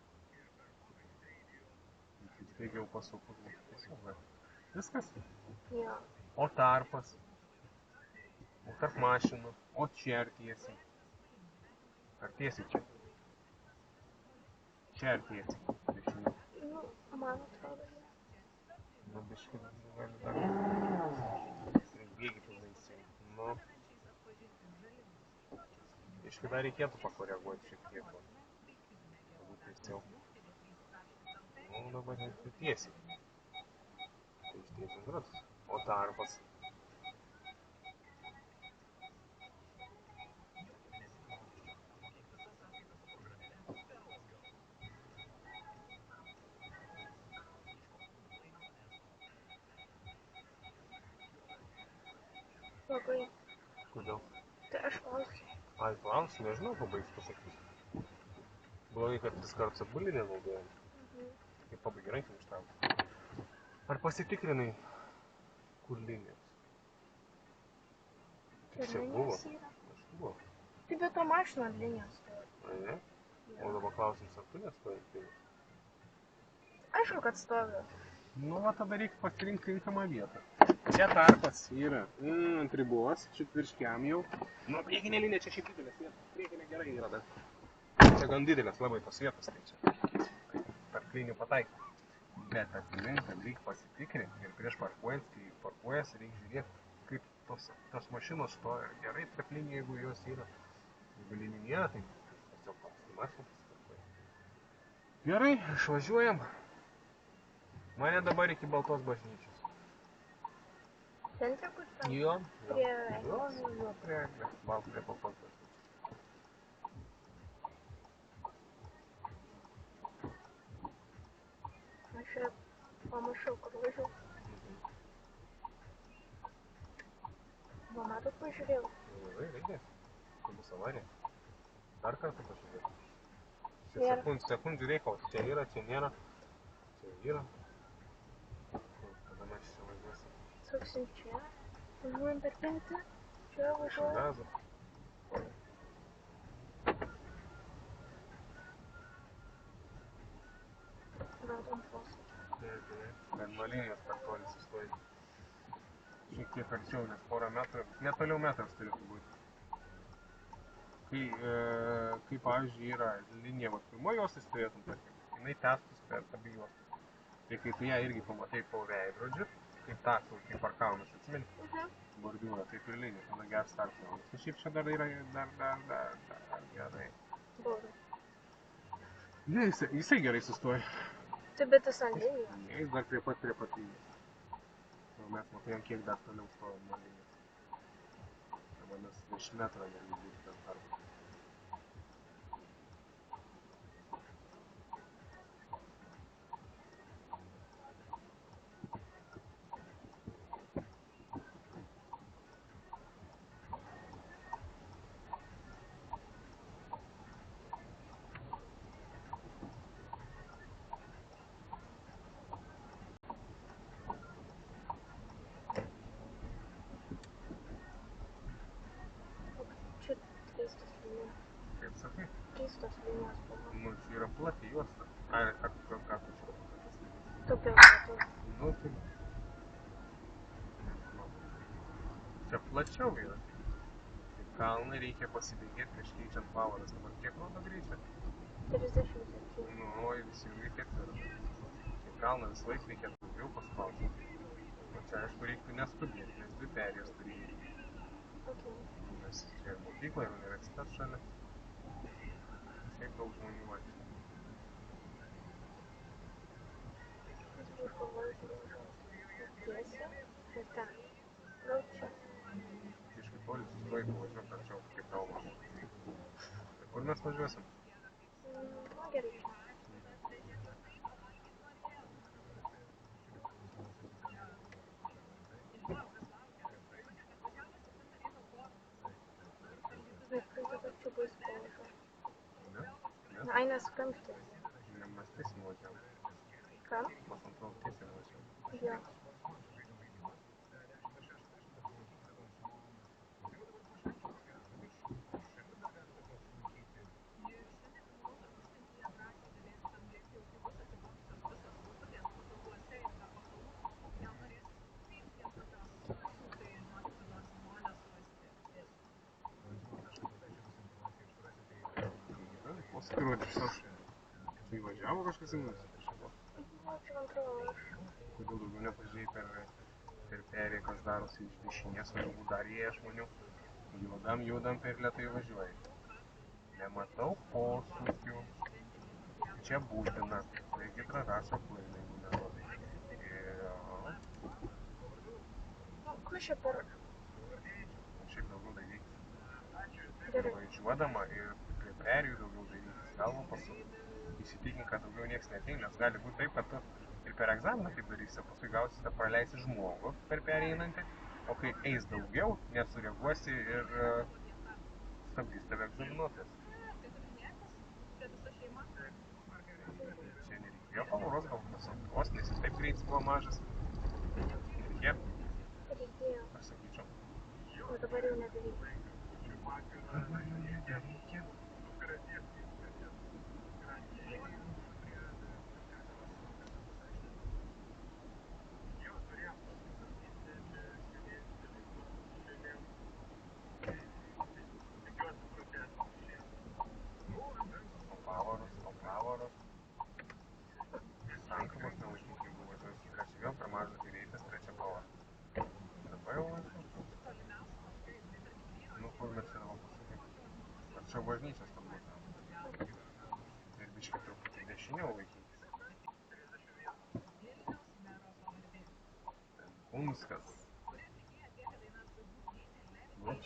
Staigiau pasukus būtų tiesiog, bet viskas. Jo. O tarpas, o tarp mašinų, o čia ar tiesiai. Ar tiesiai čia? Čia ar tiesiai? Dešinė. Nu, man atrodo, ne. Nu, biškį gali dar. Bėgi pilnaisiai. Nu. Biškį dar reikėtų pakoreguoti šiek tiek. Galbūt tiesiau. Nu, dabar tai tiesiai. Tai tiesiai gratus. O tarpas. Labai. Kodėl? Tai aš klausiu. Ai, klausiu, nežinau, ko baigs pasakyti. Blogai, kad 3 kartus atbulį nenaudojom. Kaip pabaigai rankinį štabą. Ar pasitikrinai, kur linijos? Čia Čia buvo? linijos yra. Aš buvo. Tai bet to mašino ant linijos stovi. Ai, ne? O dabar klausimas, ar tu nestoji ant linijos? Aišku, kad stovi. Nu, va, tada reikia pasirinkti tinkamą vietą. Čia tarpas yra ant ribos, četvirškiam jau. Nu, priekinė linija čia šiaip didelės vietos. Priekinė gerai yra, bet čia gan didelės labai tos vietos, tai čia tarp linijų pataikyti. Bet aplink reikia pasitikrinti ir prieš parkuojant, kai parkuojasi, reikia žiūrėti, kaip tos mašinos stoja. Gerai tarp linijų, jeigu jos yra. Jeigu linijų nėra, tai tiesiog mašinos pasiparkuoja. Gerai, išvažiuojam. Mane dabar iki Baltos bažnyčios. Centre kur ten? Jo. Prie Eglės. Jo, prie Eglės. Prie Baltos bažnyčios. Aš čia pamačiau, kur važiuoju. Mama daug pažiūrėjau. Gerai, reikia. Tai bus avarija. Dar kartą pažiūrėti. Nėra. Čia sekundžių reikalas. Čia yra, čia nėra. Čia yra. Kada mes čia važiuosim? Suksim čia. Važiuojam per petį. Čia važiuojam. Gazą. Radom posą. Bet nuo linijos per toli sustoji. Šiek tiek arčiau, nes porą metrų, netoliau metras turėtų būti. Kai pavyzdžiui, yra linija, va, pirmoji juostas turėtum, tarkim, jinai tęstus per abi juostas. Tai kai tu ją irgi pamatai po veidrodžiu, kaip tą, kai parkavomės, atsimeni, bordiūrą, taip ir linija, tada geras startas. Tai šiaip čia dar yra, dar gerai. Blogai. Ne, jisai gerai sustoja. Tai bet jis ant linijos. Ne, jis dar prie pat linijos. Mes matėjom, kiek dar toliau stovim nuo linijos. Vadinasi, virš metrą gali būti ten tarpas. Čia 300 linijos. Kaip sakai? 300 linijos buvo. Nu, čia yra plati juosta. Ar ką tu čia pasakyti? Tu prie metų. Nu, tai... Nežinau. Čia plačiau yra. Tai kalnai reikia pasibėgėti prieš keičiant pavaras. Dabar kiek rodo greičio? 37. Nu, visi ilgai ketvirtą. Į kalną visą laiką reikia daugiau paspausti. O čia, aišku, reiktų neskubėti, nes 2 perėjas turi įeiti. Okay. Nes čia ir mokykla, ir universitetas šalia. Šiaip daug žmonių vaikšto. Aš buvau galvoju, tiesiai ir ten. Gal čia. Biškai toli sustoji, pavažiuok arčiau, kaip tavo mama. Tai kur mes važiuosim? Nu, gerai čia. Dabar čia bus požą. Ne? Ai, nesuprantu. Ne, mes tiesiai važiavom. Ką? Mes antrau tiesiai važiavom. Jo. O skiruotis aš. Tai važiavo kažkas į mus? Nu, čia antroji aš. Kodėl daugiau nepažiūrėjai per perėją, kas darosi iš dešinės, o jau dar jie žmonių. Judam per lėtai važiuoji. Nematau posūkių. Čia būtina. Registra rašo klaidai, jeigu nerodai. Nu, kas čia per... Šiaip daugiau daryti. Gerai. Važiuodama ir prie perėjų daugiau daryti. Galvą pasukti. Įsitikink, kad daugiau nieks neateina, nes gali būti taip, kad tu ir per egzaminą taip darysi, paskui gausite praleisi žmogų per perėją einantį, o kai eis daugiau, nesureaguosi ir stabdys tave egzaminuotojas. Čia nereikėjo pavaros, gal pusantros, nes jis taip greitis buvo mažas. Nereikėjo? Reikėjo. Aš sakyčiau. O dabar jau nebereikia. Dabar jau nebereikia. Pavaros. Sankabos neužimk, jeigu važiuosi trečią vėl per mažas greitis, trečią pavarą. Dabar jau važiuosi. Nu, kur mes čia dabar pasakyti? Arčiau bažnyčios tam būtų. Ir biškai truputį dešiniau laikytis. Ten Kunskas.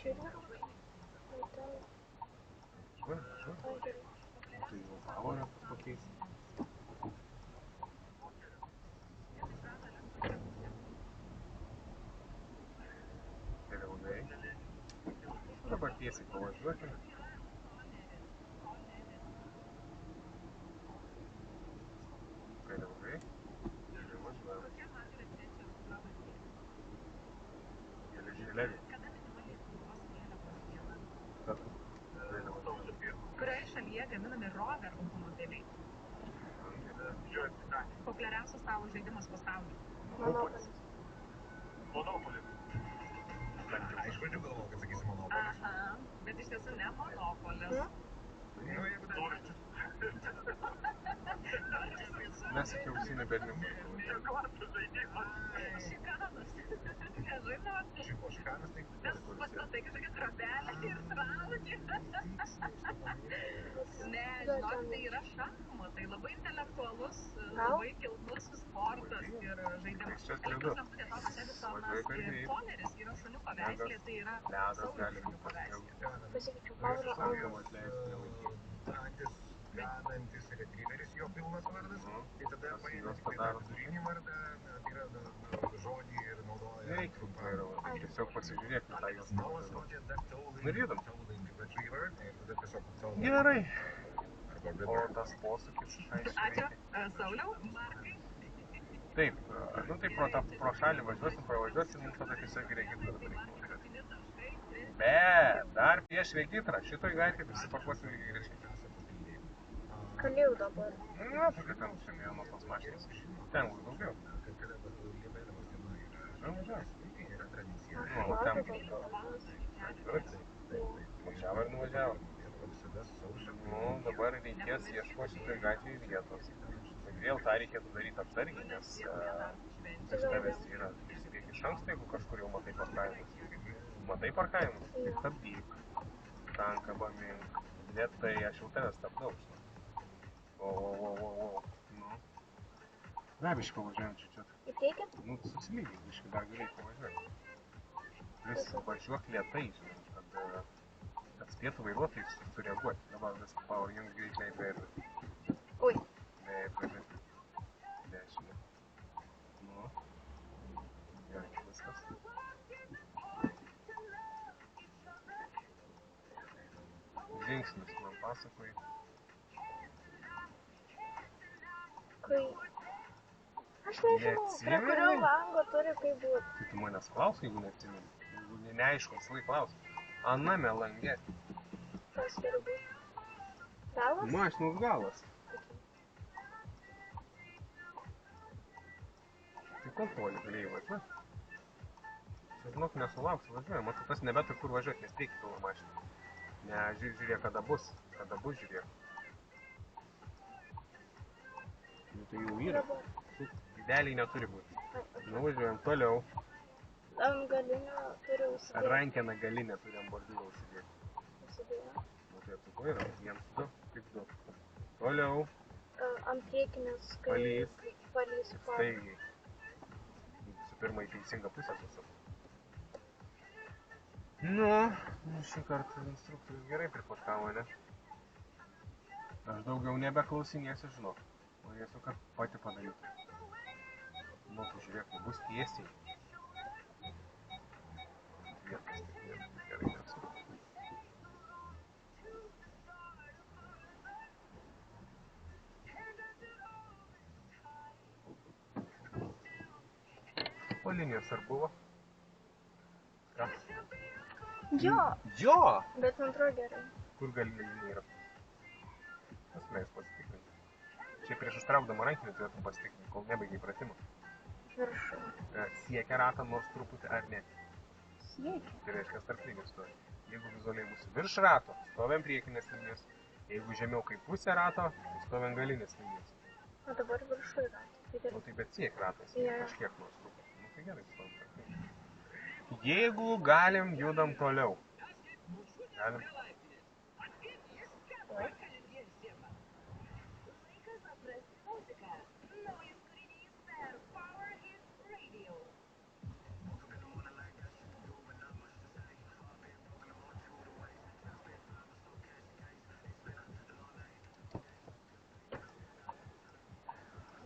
Čia yra? Nu, ten. Važiuoji. Ai, gerai. Tai jau pavarą pakeisi. Per ilgai. Dabar tiesiai pavažiuokim. Per ilgai. Ir važiuojam. Geležinėlė. Kad vėliau važiuojam. Kurioje šalyje gaminami Rover automobiliai? Populiariausias stalo žaidimas pasaulyje. Monopolis. Monopolis. Iš pradžių galvojau, kad sakysi Monopolis. Aha, bet iš tiesų ne Monopolis. Nu, jeigu dar... Mes iki ausinį berniuką. Šikanas. Nežinot. Šikanas tai... Nes pastatai kažkokią trobelę ir traukį. Ne, žinok, tai yra šachmatai. Labai intelektualus, labai kilnus sportas ir žaidimas. Elektros lemputė Tomas Edisonas ir Poleris yra šuniuko veislė, tai yra Sauliaus šuniuko veislė. Pasakyčiau, pavarą Anas. Antis, ganantis retrieveris, jo pilnas vardas. Tai tada paėmė tik tą vidurinį vardą, tai yra žodį ir naudoja... Nereikia vairuoti, tiesiog pasižiūrėk į tą jos naudą. Ir judam. Gerai. O tas posūkis, aišku, Ačiū, reikia. Sauliau, Markai. Taip, nu tai pro šalį pravažiuosim, mums tada tiesiog regitrą dabar reikia važiuoti. Bet, dar prieš regitrą, šitoj gatvėje prisiparkuosim lygiai grečiai. Kalėjau dabar. Na, tokia ten čia vienos tos mašinos. Ten bus daugiau. Važiuojam. Aš Nu, o ten laukiu, kol dviratis. O čia var nuvažiavo. Nu, dabar reikės ieškoti šitoj gatvėje vietos. Bet vėl tą reikėtų daryti atsargiai, nes iš tavęs yra įspėk iš anksto, jeigu kažkur jau matai parkavimus. Matai parkavimus? Tai stabdyk. Tanką bamink. Lėtai, aš jau tavęs stabdau. O. Nu. Na, biškai pavažiuojam čia. Į priekį? Nu, susilygiai, biškai dar galėjai pavažiuoti. Vis važiuok lėtai, žinai, kad spėtų vairuotojai sureaguoti. Dabar viską power jums greit leidai. Ui. Leidai. Dešinė. Nu. Gerai, viskas. Žingsnis man pasakoji. Kai... Aš nežinau, prie kurio lango turi kaip būti. Tai tu manęs klausai, jeigu neatsimeni. Jeigu neaišku, visąlaik klausai. Aname lange. Kas turi būti? Galas? Mašinos galas. Tai kontrolį galėjai važiuoti. Čia, žinok, nesulauksi važiuoja. Matai, tas nebeturi kur važiuoti, nes reikia tavo mašiną. Ne, žiūrėk, kada bus. Kada bus, žiūrėk. Nu, tai jau yra. Idealiai neturi būti. Nuvažiuojam toliau. Ant galinio turi užsidėti. Rankeną galinę turi ant bordūro užsidėti. Užsidėjo. Nu, tai atsako yra. 1, 2, tik 2. Toliau. Ant priekinės, kai palys. Staigiai. Su pirma į teisingą pusę susuk. Nu, šį kartą instruktorius gerai priparkavo, ne? Aš daugiau nebeklausinėsiu, žinok. Norėsiu, kad pati padarytų. Nu, tu žiūrėk, bus tiesiai. Vietas tik gerai nesu. O linijos ar buvo? Ką? Jo. Jo! Bet man atrodo gerai. Kur galinė linija yra? Kas leis pasitikrinti? Čia prieš užtraukdama rankinį turėtum pasitikrinti, kol nebaigiai pratimą. Viršų. Siekia ratą nors truputį ar ne? Siekia. Tai reiškia tarp linijų stovi. Jeigu vizualiai bus virš rato, stovi ant priekinės linijos. Jeigu žemiau kaip pusė rato, tai stovi ant galinės linijos. O dabar viršų rato. Nu tai bet siek ratas, kažkiek nors truputį. Nu tai gerai, stovi tarp linijų. Jeigu galim, judam toliau. Galim?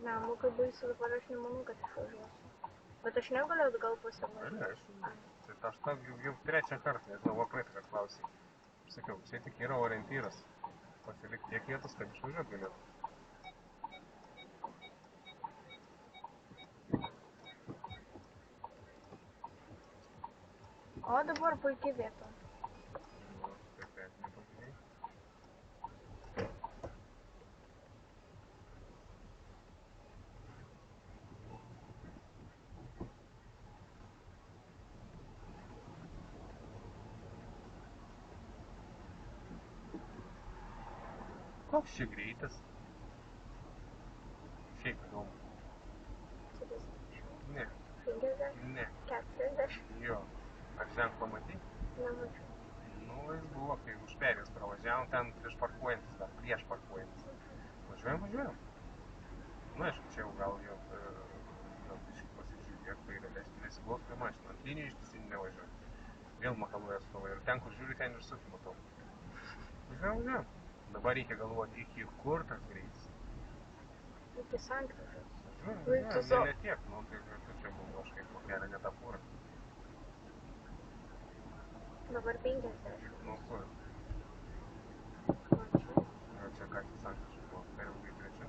Ne, kai baisu, dabar aš nemanau, kad išvažiuosiu. Bet aš negaliu atgal pasivažiuoti. Ne, aš aš tą jau trečią kartą, nežinau, va praeitą kartą klausiai. Sakiau, čia tik yra orientyras. Pasilik tiek vietos, kad išvažiuoti galėtų. O dabar puikiai vieta. Nu, tai taip, nepažiūrėjai. Koks čia greitas? Šiaip įdomu. 30. Ne. 50. Ne. 40. Jo. Ar ženklą matei? Nemačiau. Nu, jis buvo, kai už perėjos pravažiavom ten prieš parkuojantis, dar prieš parkuojantis. Važiuojam. Nu, aišku, čia jau gal biškai pasižiūrėk, tai reiškia nesiglaus prie mašiną. Ant linijų ištisai nevažiuoju. Vėl makaluoja stovai ir ten, kur žiūriu, ten ir sukį matau. Važiuojam. Dabar reikia galvoti, iki kur tas greitis. Iki sankryžos. Ne tiek, nu tai tu čia buvo aš kaip kokia ne tą fūrą. Dabar 50. Nu kur? Mačiau. Čia ką tik sankryža buvo, per ilgai prie čia.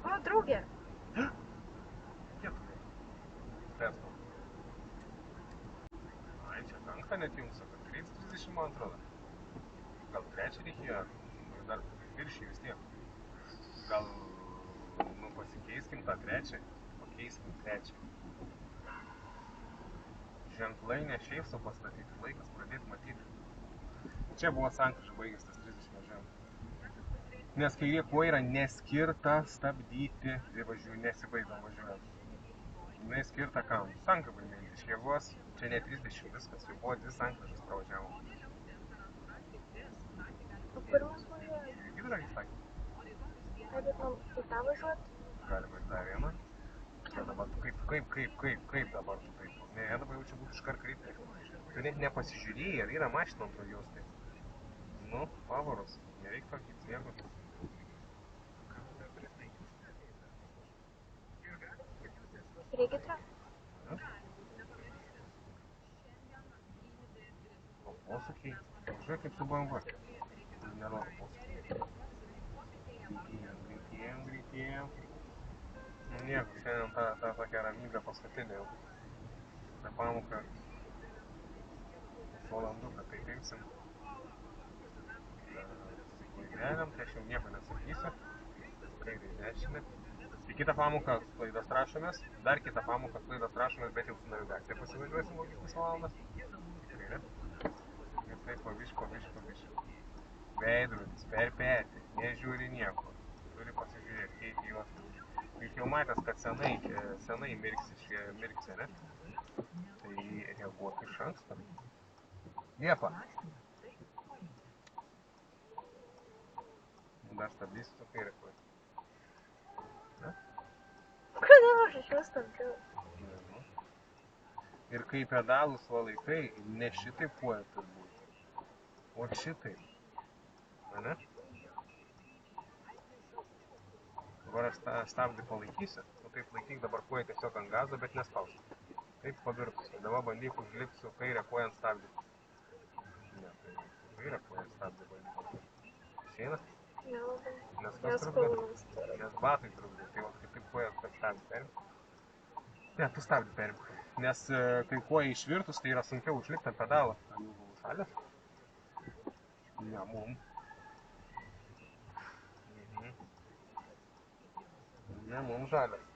O, draugė. Kiek tu Tesla. Ai, čia penktą net jums sako, greitis 30 man atrodo. Gal trečią reikėjo, dar viršį vis tiek. Gal, pasikeiskim tą trečią, pakeiskim trečią. ženklai ne šiaip sau pastatyti, laikas pradėti matyti. Čia buvo sankryža, baigęs tas 30 važiavimo. Nes kairė kuo yra neskirta stabdyti, tai važiuoju, nesibaigom važiuojant. Jinai skirta kam? Sankryžai neįti iš jėgos, čia ne 30, viskas, jau buvo 2 sankryžas pravažiavom. O kur mes važiuojame? Gidra įsakė. Ai, bet man į tą važiuoti? Galima į tą vieną. Čia dabar tu kaip dabar tu taip. Ne, dabar jau čia būtų iškart kreipti. Tu net nepasižiūrėjai, ar yra mašina ant jos tai. Nu, pavarus, nereik pakyti sniego. Regitra? O posūkiai, žiūrėk kaip su BMW. Nerodo posūkiai. Greitėjom. Nu nieko, šiandien ta tokia ramybė paskutinė jau. Ta pamoka valanduką tai paimsim. Pasiklaidėliam, tai aš jau nieko nesakysiu. Kairė dešinė. Į kitą pamoką klaidas rašomės, dar kitą pamoką klaidas rašomės, bet jau su navigacija pasivažiuosim kokias valandas. Kairė. Ir taip paviško. Veidrodis, per petį, nežiūri nieko. Turi pasižiūrėti, kaip juos. Jūs jau matęs, kad senai mirksi, ne? Tai reaguok iš anksto. Liepa. Dar stabdysi tu kairę klaidą. Kodėl aš iš vis stabdžiau? Ir kai pedalus valaikai, ne šitaip puoja turbūt, o šitaip. Ne? Dabar aš stabdį palaikysiu, o taip laikyk dabar puoja tiesiog ant gazo, bet nespausk. Taip pavirtus. Dabar bandyk užlipti su kairę puoja ant stabdį. Ne, tai kairę puoja ant stabdį bandyk. Išeina? Nelabai. Nes kas trukdo? Nes batai trukdo. Tai vat kaip puoja ant stabdį perimk. Ne, tu stabdį perimk. Nes kai puoja išvirtus, tai yra sunkiau užlipti ant pedalą. Ar jau buvo šalės? Ne, mum. Ne, mum žalės.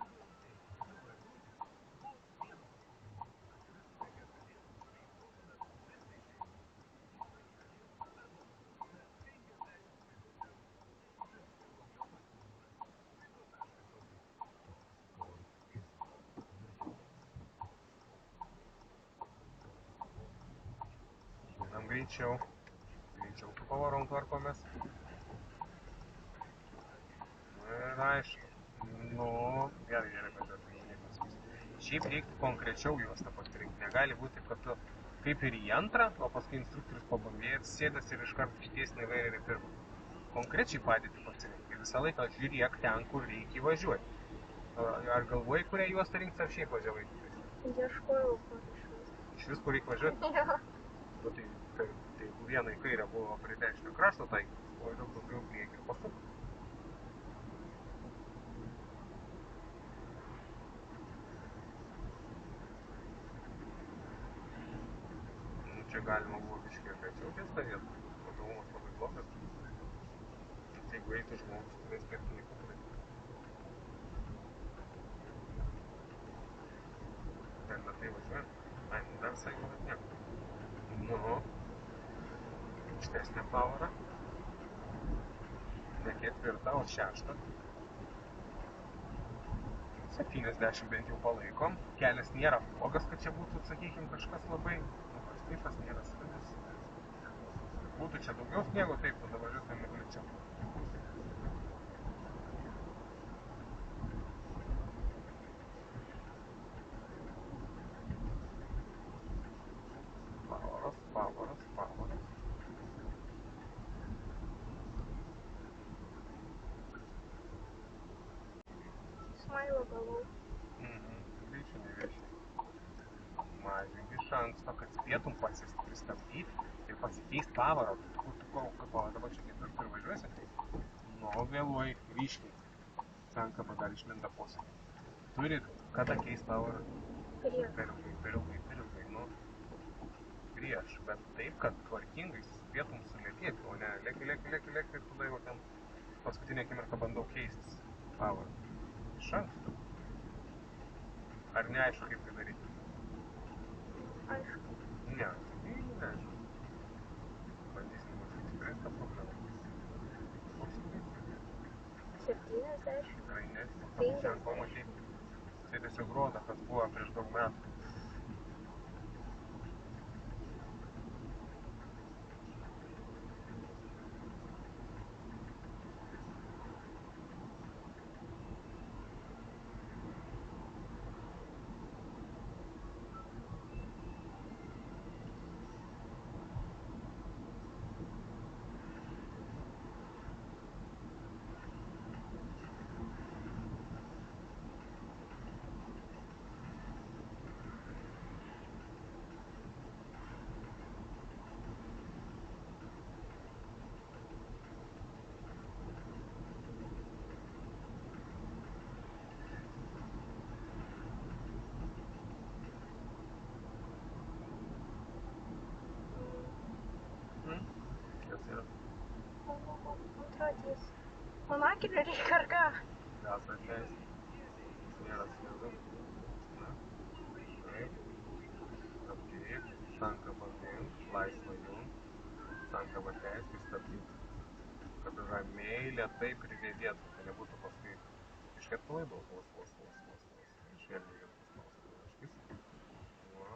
Greičiau su pavarom tvarkomės. Ir aišku, gerai, bet šiaip reiktų konkrečiau juostą pasirinkti. Negali būti, kad tu kaip ir į antrą, o paskui instruktorius pabambėjęs sėdės ir iškart ištiesina vairą ir pirmą. Konkrečiai padėti pasirinkti. Ir visą laiką žiūrėk ten, kur reikia įvažiuoti. Ar galvoji, kurią juostą rinks, ar šiaip važiavai? Ieškojau, kur iš vis. Iš vis, kur reikia važiuoti? Jo. Tai jeigu vieną į kairę buvo prie dešinio krašto, tai o daug daugiau priekį ir pasuk. Nu, čia galima buvo biškiai ir greičiau ties tą vietą. Matomumas labai blogas. Nes jeigu eitų žmogus, turės pirkti laiku turėti. Per metai važiuojant. Ai, dar saiko, bet nieko. Nu, ištesnė pavarą. Ne ketvirtą, o 6. 70 bent jau palaikom. Kelias nėra blogas, kad čia būtų, sakykim, kažkas labai stišas, nėra slidus. Būtų čia daugiau sniego, taip, tada važiuotumėm ir lėčiau. Pavaras. Smailo galau. Greičiau neviršiai. Mažink iš anksto, kad spėtum pristabdyti ir pasikeist pavarą. Dabar čia kaip ir važiuosi. Nu, vėluoji, ryškiai. Sankaba dar išlinda posūkį. Turi kada keist pavarą? Per ilgai, nu. Prieš, bet taip, kad tvarkingai spėtum sulėtėti, o ne lėki ir tada jau ten paskutinę akimirką bandau keistis pavarą. Iš anksto. Ar neaišku, kaip tai daryti? Aišku. Ne, tai neaišku. Bandysim matyt spręsti tą problemą. Koks ilgis? 70. Tikrai neženklo matyti. Tai tiesiog rodo, kas buvo prieš daug metų. Kas yra? Antrodys. Man akinių reikia ar ką? Gazą atleisti. Nėra slidu. Na. Taip. Stabdyk. Sankabą link. Laisvą jung. Sankabą atleisti. Stabdyk. Kad ramiai, lėtai pririedėtų. Tai nebūtų paskui iš atpalaidos. Vos. Švelniai ir paspausti. Raškis. Va.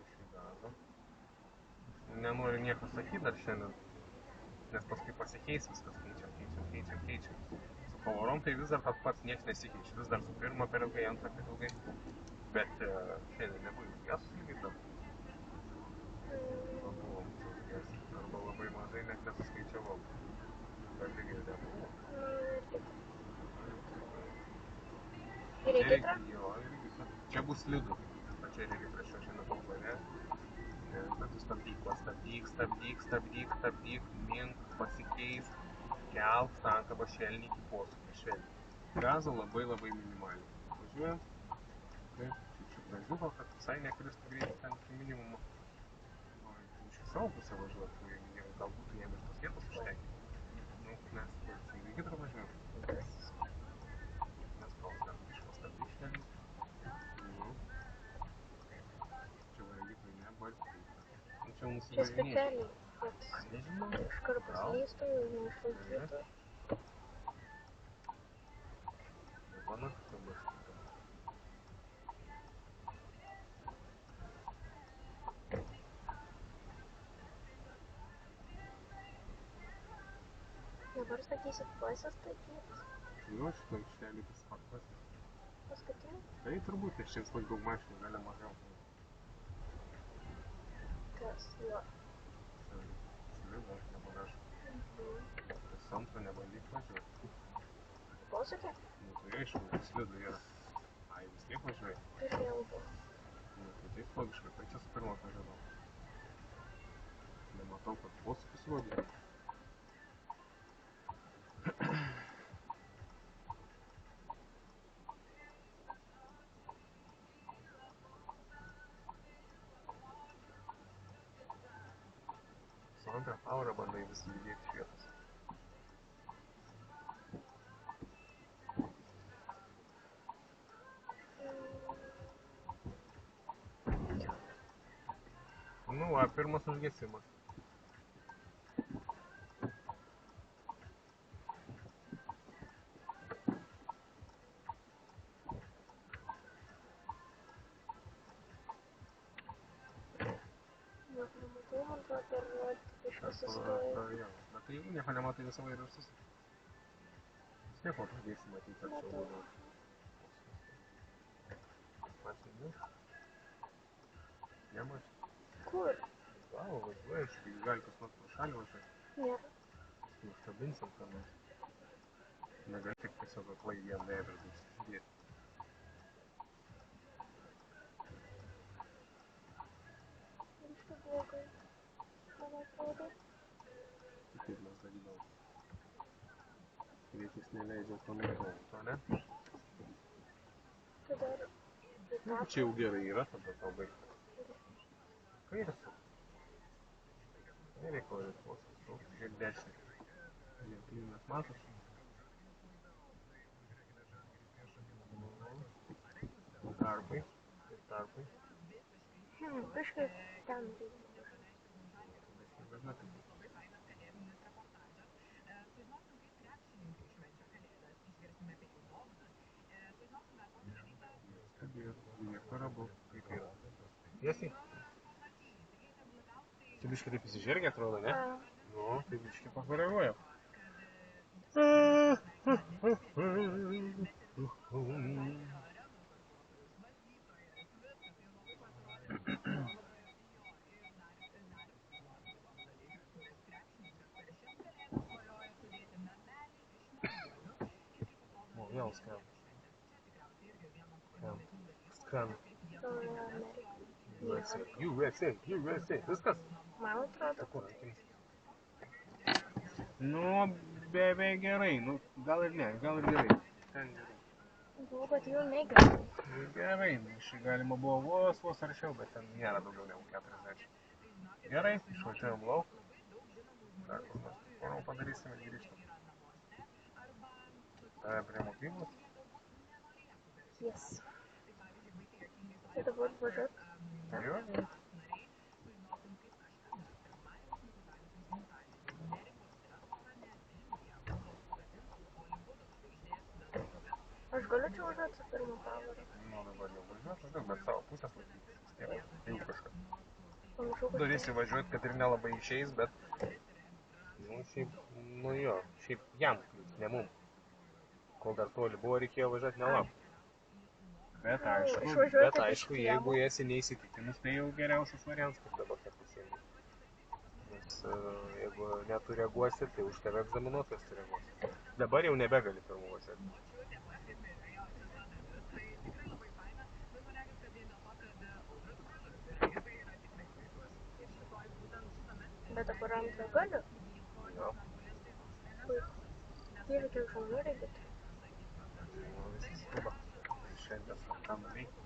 Biškį gazą. Nenoriu nieko sakyti dar šiandien, nes paskui pasikeis viskas, keičiam. Su pavarom tai vis dar tas pats nieks nesikeičia, vis dar su pirma per ilgai, antrą per ilgai, bet šiandien nebuvo ilgiausias ilgis dar. Pabuvom su ilgiais, arba labai mažai, net nesuskaičiavau, bet lygiai nebuvo. Reikia tra? Jo, irgi. Čia bus slidu, čia reikia prieš šią nepauzą, bet tu stabdyk, mink, pasikeisk, kelk sankabą švelniai iki posūkio, švelniai. Gazą labai minimaliai. Važiuojam. Taip, čia gaziuko, kad visai nekristų greitis ten iki minimumo. Iš savo pusę važiuoti, gal būtų jiem ir tos vietos užtenki. Nu, mes teisingai gitrą važiuojam. Mes galim biškos stabdyk švelniai. Čia varikliai nebalti. Čia mūsų Čia specialiai, kad nežinau. iškart paslystų, neišlaikytų. Panašu, kad bus. Dabar sakysit, pasistatyt. Jo, šitą aikštelį pasiparkuosi. Paskutinį? Tai turbūt, nes čia vis laik daug mašinų, gali mažiau. Kas, jo. Slidu, nepanašu. Samto nebandyk važiuoti. Posūkį? Nu, tai aišku, slidu yra. Ai, vis tiek važiuoji. Ir vėl buvo. Nu, tai taip logiškai, tai čia su pirmos važiavau. Nematau, kad posūkis rodyti. Su antrą paurą bandai vis lydėti iš vietos. Nu, va, pirmas užgesimas. Nieko nematau, man atrodo, per rodyti biškį sustoju. Bet tai jeigu nieko nematai, visą vairą ir susik. Vis tiek pradėsi matyti arčiau daugiau. Mašinį jau? Nemašinį. Kur? Gal, važiuoja, aš gali kas nors pro šalį važiuoti. Nėra. Užkabinsim ką nors. Negali tik tiesiog aklai vien veidrodį užsidėti. Biškį blogai. Man atrodo. Tai kaip mes darydavom. Greitis neleidžia to nutolti, o ne? Tai dar... Nu, čia jau gerai yra, tada tau baigti. Kairę suk. Nereikia orientuos, suk ir dešinį. Ženklynas matos. Tarpai. Biškai ten reikia. Tiesiai? Tu biškai taip įsižergia, atrodo, ne? Nu, tai biškai pakoreguoja. O, vėl skrenda. Skrenda. USA. Viskas? Man atrodo. Nu, beveik gerai. Nu, gal ir ne, gal ir gerai. Ten gerai. Buvo, kad jau negerai. Gerai, šį galima buvo vos arčiau, bet ten nėra daugiau negu 40. Gerai, išvažiuojam lauk. Dar kur nors formą padarysim ir grįžtam. Tave prie mokyklos? Yes. Tai dabar važiuot. Jo. Aš galiu čia važiuot su pirmu pavaru. Nu, dabar jau važiuot, bet savo pusės laikytis. Jau kažkas. Panašu, kad... Darysi važiuot, kad ir nelabai išeis, bet... Nu, šiaip, nu jo, šiaip jam kliūs, ne mum. Kol dar toli buvo, reikėjo važiuoti nelauk. Bet aišku, jeigu esi neįsitikinus, tai jau geriausias variantas, kaip dabar kad pasiėmė. Nes jeigu netu reaguosi, tai už tave egzaminuotojas reaguosi. Dabar jau nebegali pirmų važiuoti. Bet dabar antrą galiu? Jo. Dieve, kiek žmonių reikia. Nu, visi skuba. Šiandien ar ką nuveikti.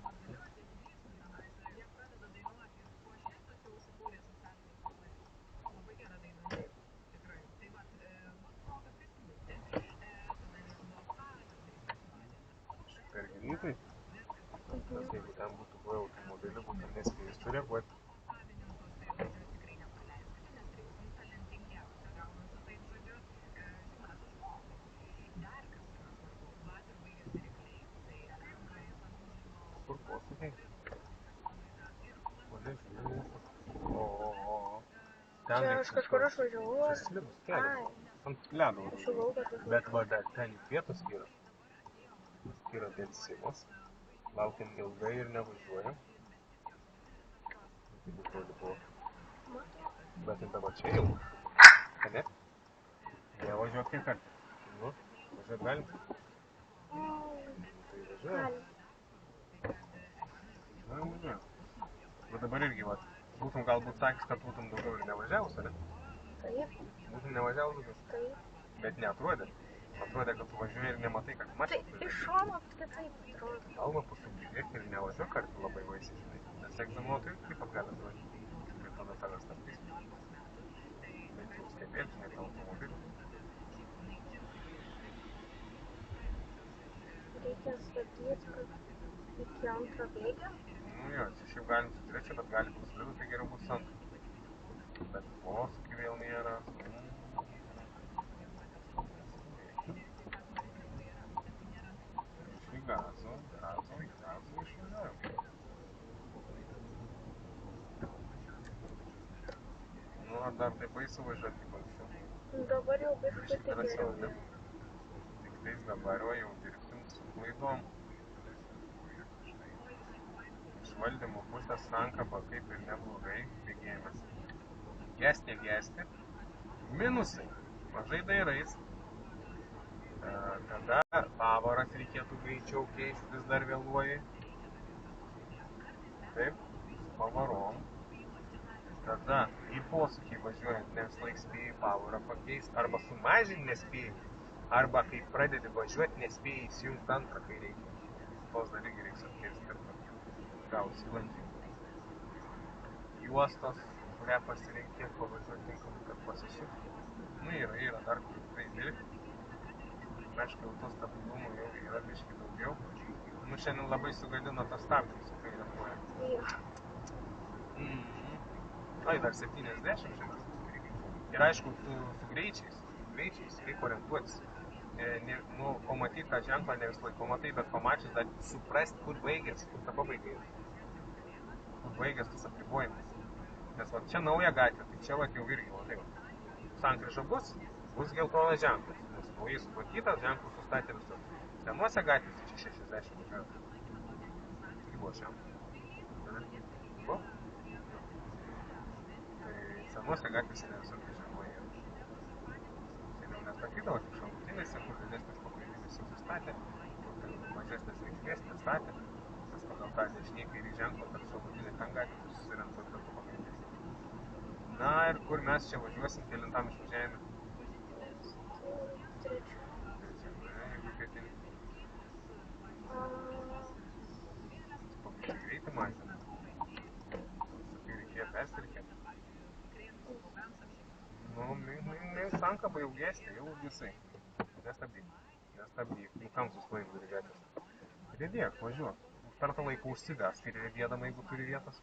Per greitai. Nes jeigu ten būtų buvę automobilį, būtų nespėjus sureaguoti. Kur posūkiai? Čia aš kažkur išvažiavau. Slidus kelias. Ant ledo. Bet va, ten vietos yra. Yra bensinas. Laukiam ilgai ir nevažiuojam. Kaip atrodo buvo. Bet tai dabar čia jau. Ne? Nevažiuok kiek kartą. Nu, važiuot galim? Tai važiuojam. Važiuojam. Bet dabar irgi, va, būtum galbūt sakęs, kad būtum daugiau ir nevažiavus, ne? Taip. Būtum nevažiavus daugiau? Taip. Bet neatrodė. Atrodė, kad tu važiuoji ir nematai, kad mačiau. Tai iš šono kitaip atrodo. Galva pasuk į priekį ir nevažiuok kartu labai vaisiai, žinai. Nes egzaminuotojai taip pat gali atrodyti. Ir tada tave stabdys. Bet jau stebėt, žinai, tą automobilį. Reikia stabdyti, kad iki antro bėgio. Nu jo, čia šiaip galim su trečia, bet gali būt slidu, tai geriau bus antrą. Bet posūkių vėl nėra. Iš gazo išvažiuojam. Nu, ar dar taip baisu važiuoti kaip anksčiau? Dabar jau biškai tai geriau. Tik tais dabar jau dirbsim su klaidom. Iš valdymo pusės sankaba kaip ir neblogai, bėgėjimas. Gesti. Minusai. Mažai dairais. Tada pavaras reikėtų greičiau keisti, vis dar vėluoji. Taip, su pavarom. Tada į posūkį važiuojant ne vis laik spėjai pavarą pakeisti, arba sumažinti nespėjai, arba kai pradedi važiuoti nespėjai įsijungti antrą, kai reikia. Tos dar irgi reiks atkirsti ir gausi landžiai. Juostos, kurią pasirinkti, pavažiuoti tinkamai, kad pasisukti. Nu, yra dar kur tikrai dirbti. Aišku, jau to stabilumo jau yra biškai daugiau. Nu, šiandien labai sugadino tą stabdį su kairė koja. Ai, dar 70 žinai. Ir aišku, su greičiais reikia orientuotis. Pamatyti tą ženklą ne visą laiką pamatai, bet pamačius dar suprasti, kur baigėsi, kur ta pabaigai. Kur baigės tas apribojimas. Nes va, čia nauja gatvė, tai čia va jau irgi, matai, sankryža bus geltonas ženklas. Nes naujai sutvarkytas, ženklus sustatė visur. Senuose gatvėse čia 60 važiuoja. Tai buvo ženklas. Buvo? Tai senuose gatvėse ne visur tai ženklai yra. Seniau nestatydavo tik šalutinėse, kur didesnis pagrindinės jau sustatė, kur mažesnės reikšmės nestatė. Nes pagal tą dešinį kairį ženklą tarp šalutinė ten gatvė susirentuot kartu pagrindinės. Na ir kur mes čia važiuosim, kelintam išvažiavime? Jeigu pietinį. Pagrindinį greitį mažinam. Sakai, reikėjo persirikėti. Nu, sankaba jau gėstė, jau visai. Nestabdyk. Nu, kam sustojai durigatės? Riedėk, važiuok. Per tą laiką užsigas, kai riedėdama, jeigu turi vietos.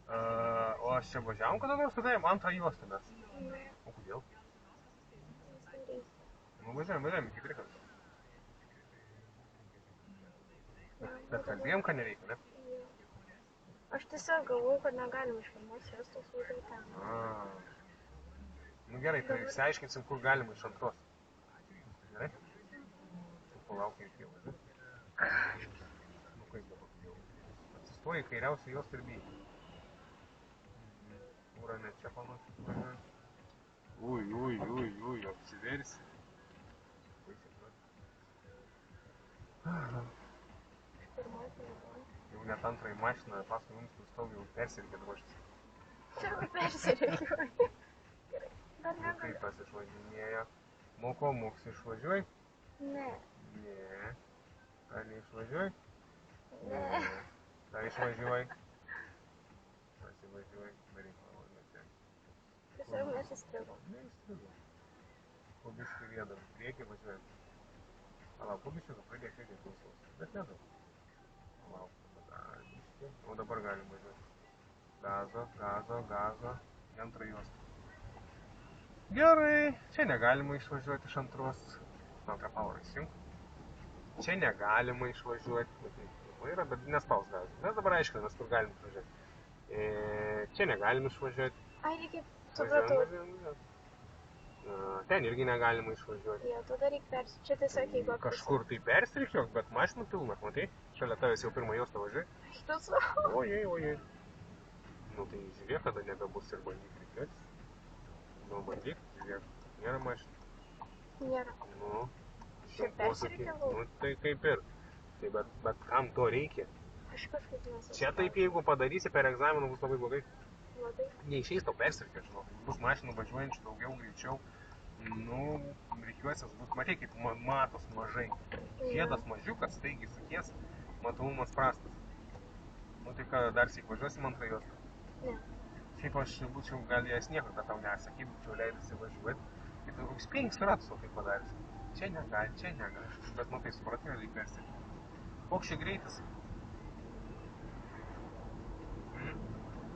O aš čia važiavom kada nors, tada jam antrą juostą mes. O kodėl? Nu, važiavam, iki trikaus. Bet kalbėjom, kad nereikia, ne? Aš tiesiog galvoju, kad negalim iš pirmos juostos važiuoti ten. Nu gerai, tai išsiaiškinsim, kur galima iš antros. Gerai? Tu palaukai iki jau važiuoti. Nu kaip dabar jau. Atsistoji kairiausią juostą ir bijai. Ūra net čia panašu. Ui, apsiversi. Baisiai žodžiu. Jau net antrąjį mašiną, paskui mums nustovi jau persirikėt ruoštis. Čia persirikėt. Kaip tas išvažinėjo? Moks išvažiuoj? Ne. Ar neišvažiuoj? Ne. Ar išvažiuoj? Pasivažiuoj, daryk malonę čia. Tiesiog mes įstrigom. Neįstrigom. Po biškį riedam, priekį važiuojam. Palauk, po biškį pradėk klausos. Bet nedaug. Palauk, dar biškį. O dabar galim važiuoti. Gazo. Į antrą juostą. Gerai, čia negalima išvažiuoti iš antros. Antrą pavarą įsijunk. Čia negalima išvažiuoti. Yra, bet nespaus gazą. Mes dabar aiškinamės, kur galim išvažiuoti. Čia negalim išvažiuoti. Ai, reikia, supratau. Ten irgi negalima išvažiuoti. Jo, tada reikia persirikiuoti. Čia tiesiog jeigu aprisirikiuoti. Kažkur tai persirikiuok, bet mašinų pilna, matai? Šalia tavęs jau pirmą juostą važiuoji. Iš tiesų. Ojei. Nu tai žiūrėk, kada nebebus ir bandyk rikiuotis. Nu, bandyk, žiūrėk. Nėra mašinų. Nėra. Nu, Čia persirikiavau. Nu, tai kaip ir. Tai bet kam to reikia? Aš kažkaip nesu. Čia taip, jeigu padarysi per egzaminą, bus labai blogai. Blogai? Neišeis tau persirikiuoti, žinau. Bus mašinų važiuojančių daugiau, greičiau. Nu, rikiuosis bus, matai, kaip matos mažai. Žiedas mažiukas, staigiai sukies, matomumas prastas. Nu, tai ką, dar syk važiuosim antrą juostą? Ne. Šiaip aš būčiau galėjęs nieko, kad tau nesakyt, būčiau leidusi važiuoti. Tai tu 5 ratus tai padarys. Čia negali. Bet matai, supratai, reikia persirikiuoti. Koks čia greitis?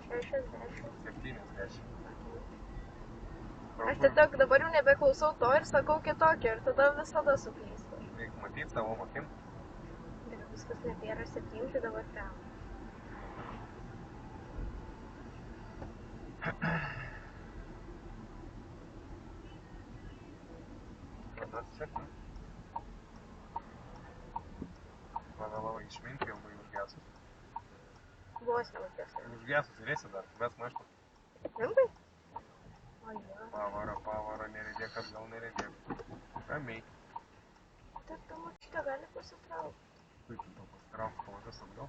70. Aš tiesiog dabar jau nebeklausau to ir sakau kitokio ir tada visada suklystu. Reikia matyti savo akim. Bet viskas nebėra 7, tai dabar ten. Vadas čia. Pavėlavai išminti, jau buvai užgesus. Vos neužgesus. Užgesus žiūrėsi dar, ves mašką. Rimtai? O jo. Pavaro, neredėk, atgal neredėk. Ramiai. Tai tu mačytę gali pasitraukti. Kaip tu to pasitrauk, pavažiuos atgal?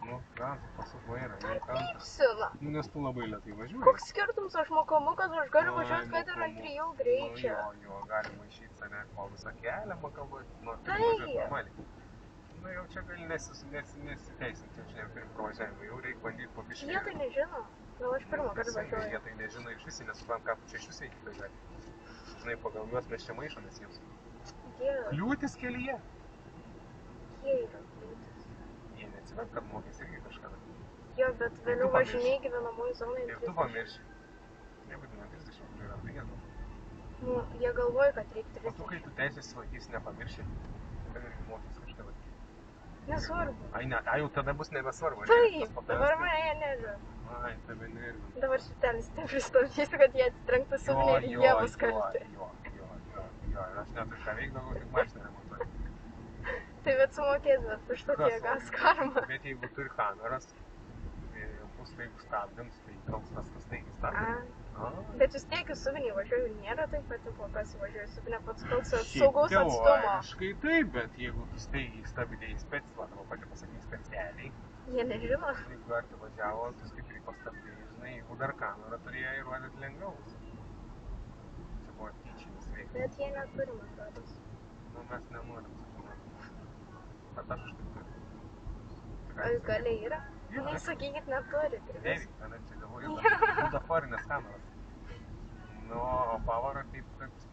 Nu, gazą, pasuk vairą, neik antrą. Pypsina. Nu, nes tu labai lėtai važiuoji. Koks skirtums, aš mokomukas, aš galiu važiuoti, kad ir ant 3 greičio. Nu, jo, galima išeiti save, o visą kelią makaluoti, nu, Tai. važiuoti normaliai. Nu, jau čia gali nesiteisinti, jau čia pirm pravažiavimą, jau reikia bandyti po biškį. Jie tai nežino. Gal aš pirmą kartą važiuoju. Jie tai nežino iš visi, nesuprant, ką tu čia iš visi eiti tai gali. Žinai, pagal juos mes čia maišomės jiems. Kliūtis kelyje. Jie yra kliūtis. Jie neatsivert, kad mokės irgi kažkada. Jo, bet vėliau važinėjai gyvenamųjų zonai. Ir tu pamirši. Nebūtina 30 yra 50. Nu, jie galvoja, kad reikia 30. O tu, kai tu teisės laikys, nepamirši, kad irgi mokys kažkada. Nesvarbu. Ai, jau tada bus nebesvarbu. Taip, dabar mane nežinau. Ai, tave nervina. Dabar šitelis ten pristabdysiu, kad jie atsitrenktų subinį ir jie bus kalti. Jo, ir aš neturiu ką veikdavau, tik mašiną remontuoti. Tai bet sumokės, bet už tokį gas karmą. Bet jeigu turi kameras, bus vaikų stabdėms, tai toks tas taigi stabdėms. Bet vis tiek į subinį važiuoju, nėra taip pat, kas važiuoju subinę pats kalts saugaus atstumo. Teoriškai taip, bet jeigu tu staigiai stabdėjai specialiai, pati pasakyk specialiai. Jie nežino. Jeigu ar tu važiavo, tu stipriai pastabdėjai, žinai, jeigu dar kamerą turėjo įrodyti lengviau. Čia buvo tyčinis veiksmas. Bet jie neturi, man rodos. Nu, mes nenorim sužinoti. Bet aš taip turiu. Ar galiai yra? Nesakykit, neturi. Nevik, tada čia galvoju, budaforinės kameras. Nu, o pavarą kaip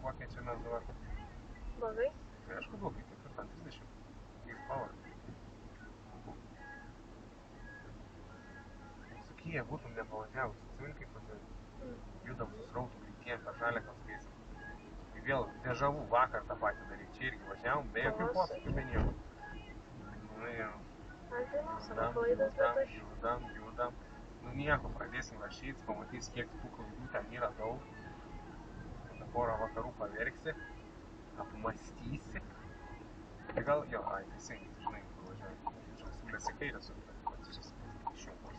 kokie čia mes dabar. Blogai? Tai aišku blogai, kaip ir 30. Kaip pavarą. Su Kyja būtum nepavažiavus, atsimink kaip važiuoju. Judam su srautų greitiem per žaliakas gaisą. Tai vėl dežavų vakar tą patį daryti. Čia irgi važiavom, be jokių posūkių, be nieko. Nu jau. Aš žinau savo klaidas, bet aš... Judam. Nu nieko, pradėsim rašyt, pamatys, kiek tų klaidų ten yra daug. Tada porą vakarų paverksi, apmastysi. Tai gal, jo, teisingai, žinai, kur važiuoju. Čia siūlės į kairę su išjungos.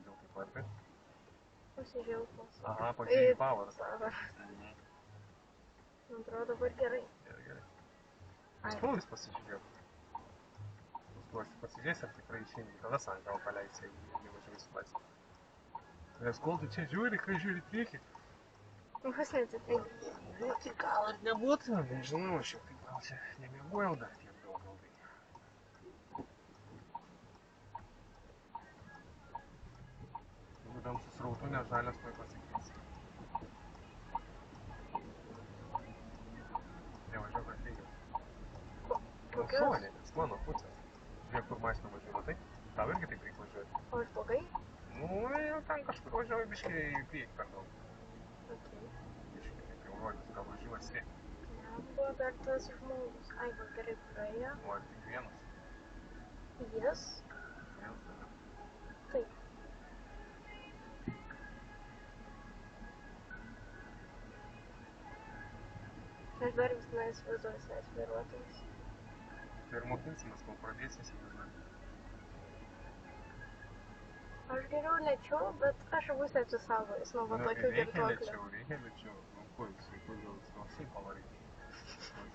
Dėl taip varbi? Pasižiūrėjau pas. Aha, pažiūrėjau pavarą. Man atrodo, dabar gerai. Gerai. Spaulis pasižiūrėjau. Pasižiūrės, ar tikrai išeini. Tada sankau paleisi, jeigu nevažiuoji su laisvė. Nes kol tu čia žiūri, kai žiūri priekį. Bus neatsitinka. Nu, tai gal ir nebūtų. Nežinau, aš jau taip gal čia nemiegojau dar tiek daug ilgai. Judam su srautu, nes žalias tuoj pasikeis. Nevažiuok ant lygios. Nu šonė, nes mano pusės. Žiūrėk, kur mašina važiuoja, matai? Tau irgi taip reikia važiuoti. O aš blogai? Nu, jau ten kažkur važiuoju biškį į priekį per daug. Biškį taip jau rodys, gal važiuosi. Ne, buvo dar tas žmogus. Ai, va gerai praėjo. O ar tik vienas? Jis? Vienas tada. Taip. Aš dar vis neįsivaizduoju savęs vairuotojas. Tai ir mokinsimės, kol pradėsi įsivaizduoti. Aš geriau lėčiau, bet aš būsiu apsisaugojus nuo tokių girtuoklių. Reikia lėčiau. Nu, kur gal skalsiai pavaryti.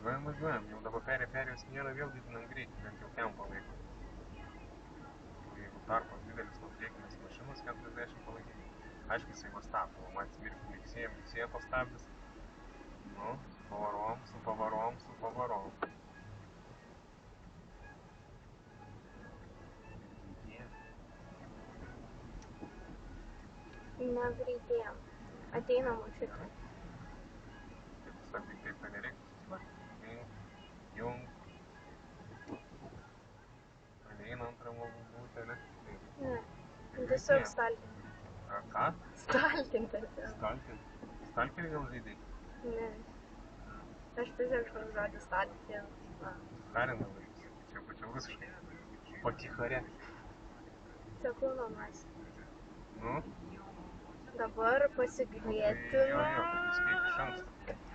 Važiuojam. Jau dabar perėjus nėra, vėl didinam greitį, bent jau kempą laiko. Jeigu tarpas didelis nuo priekinės mašinos 40 palaikyti. Aišku, jisai va stabdo, matys mirkį liksėjo tos stabdis. Nu, pavarom. Negreitėjam. Ateina močiutė. Kaip stabdyk taip, kad nereiktų susitvarkyti. Jung. Ateina antrą būtelę. Ne, tiesiog stalkinti. Ką? Stalkinti. Stalkinti gal žaidai? Ne. Aš tiesiog žinau žodį stalkinti. Karina vaikus. Čia rusiškai. Patihare. Sekūno mes. Nu? Dabar pasigreitinam.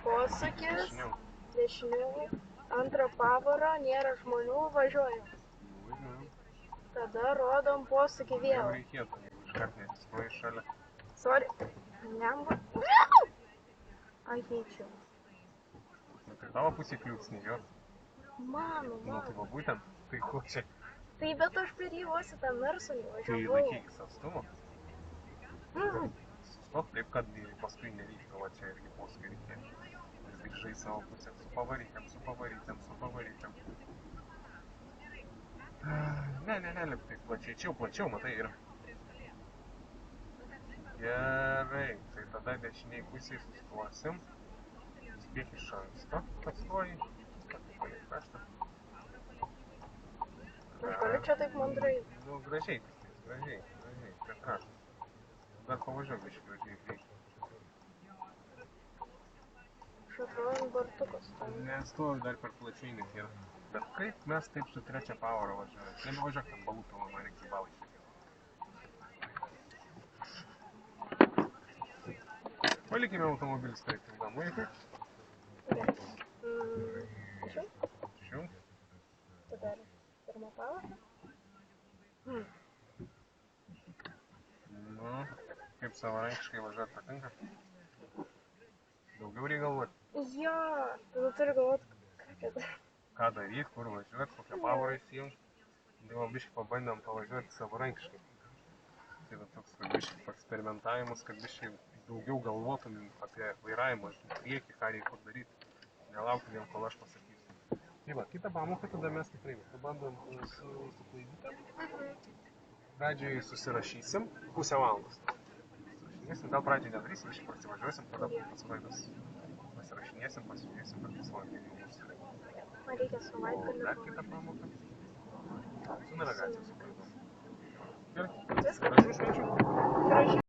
Posūkis. Dešiniau. Antrą pavarą, nėra žmonių, važiuojam. Tada rodom posūkį vėl. Jau reikėtų, jeigu iškart neatsistoji šalia. Sorry. Nemba. Ai, keičiu. Tai tavo pusė kliūksnė, jo? Mano. Nu, tai va būtent, tai ko čia? Tai bet aš per jį vos į tą mersonį važiavau. Tai laikykis atstumo. Sustok taip, kad paskui nereiktų, va čia irgi posūkį reikėtų. Ir grįžai savo pusę su pavarytėm. Ne, lip taip plačiau, matai, yra. Gerai, tai tada dešiniai pusiai sustosim. Spėk iš anksto, kad stoji. Palei kraštą. Aš galiu čia taip mandrai. Nu, gražiai, gražiai, prie krašto. Dar pavažiuok biškį gražiai į priekį. Aš atrodo ant bartuko stovi. Nestovi dar per plačiai net yra. Bet kaip mes taip su trečia Power'o važiuojame? Nebevažiuok ten balų pilna, man reikia balą išėti. Palikime automobilį stovėti ilgam laikui. Gerai. Tačiau? Tačiau. Tada pirmą pavarą. Nu, kaip savarankiškai važiuoti patinka. Daugiau reikia galvoti. Jo, tada turiu galvoti, ką daryti, kur važiuoti, kokią Power'ą įsijungti. Tai biškį pabandėm pavažiuoti savarankiškai. Tai va toks biškį eksperimentavimas, kad biškį daugiau galvotum apie vairavimą į priekį, ką reikia daryti. Nelaukim, kol aš pasakysiu. Tai va, kitą pamoką tada mes tikrai pabandom su klaidytėm. Pradžiai susirašysim pusę valandos. Susirašinėsim, gal pradžiai nedarysim, biškį pasivažiuosim, tada pats klaidas pasirašinėsim, pasižiūrėsim per pusvalandį mūsų. Man reikia savaitgalį. O dar kitą pamoką su navigacijos klaidom. Gerai, Viskas. gražių švenčių. Gražiai.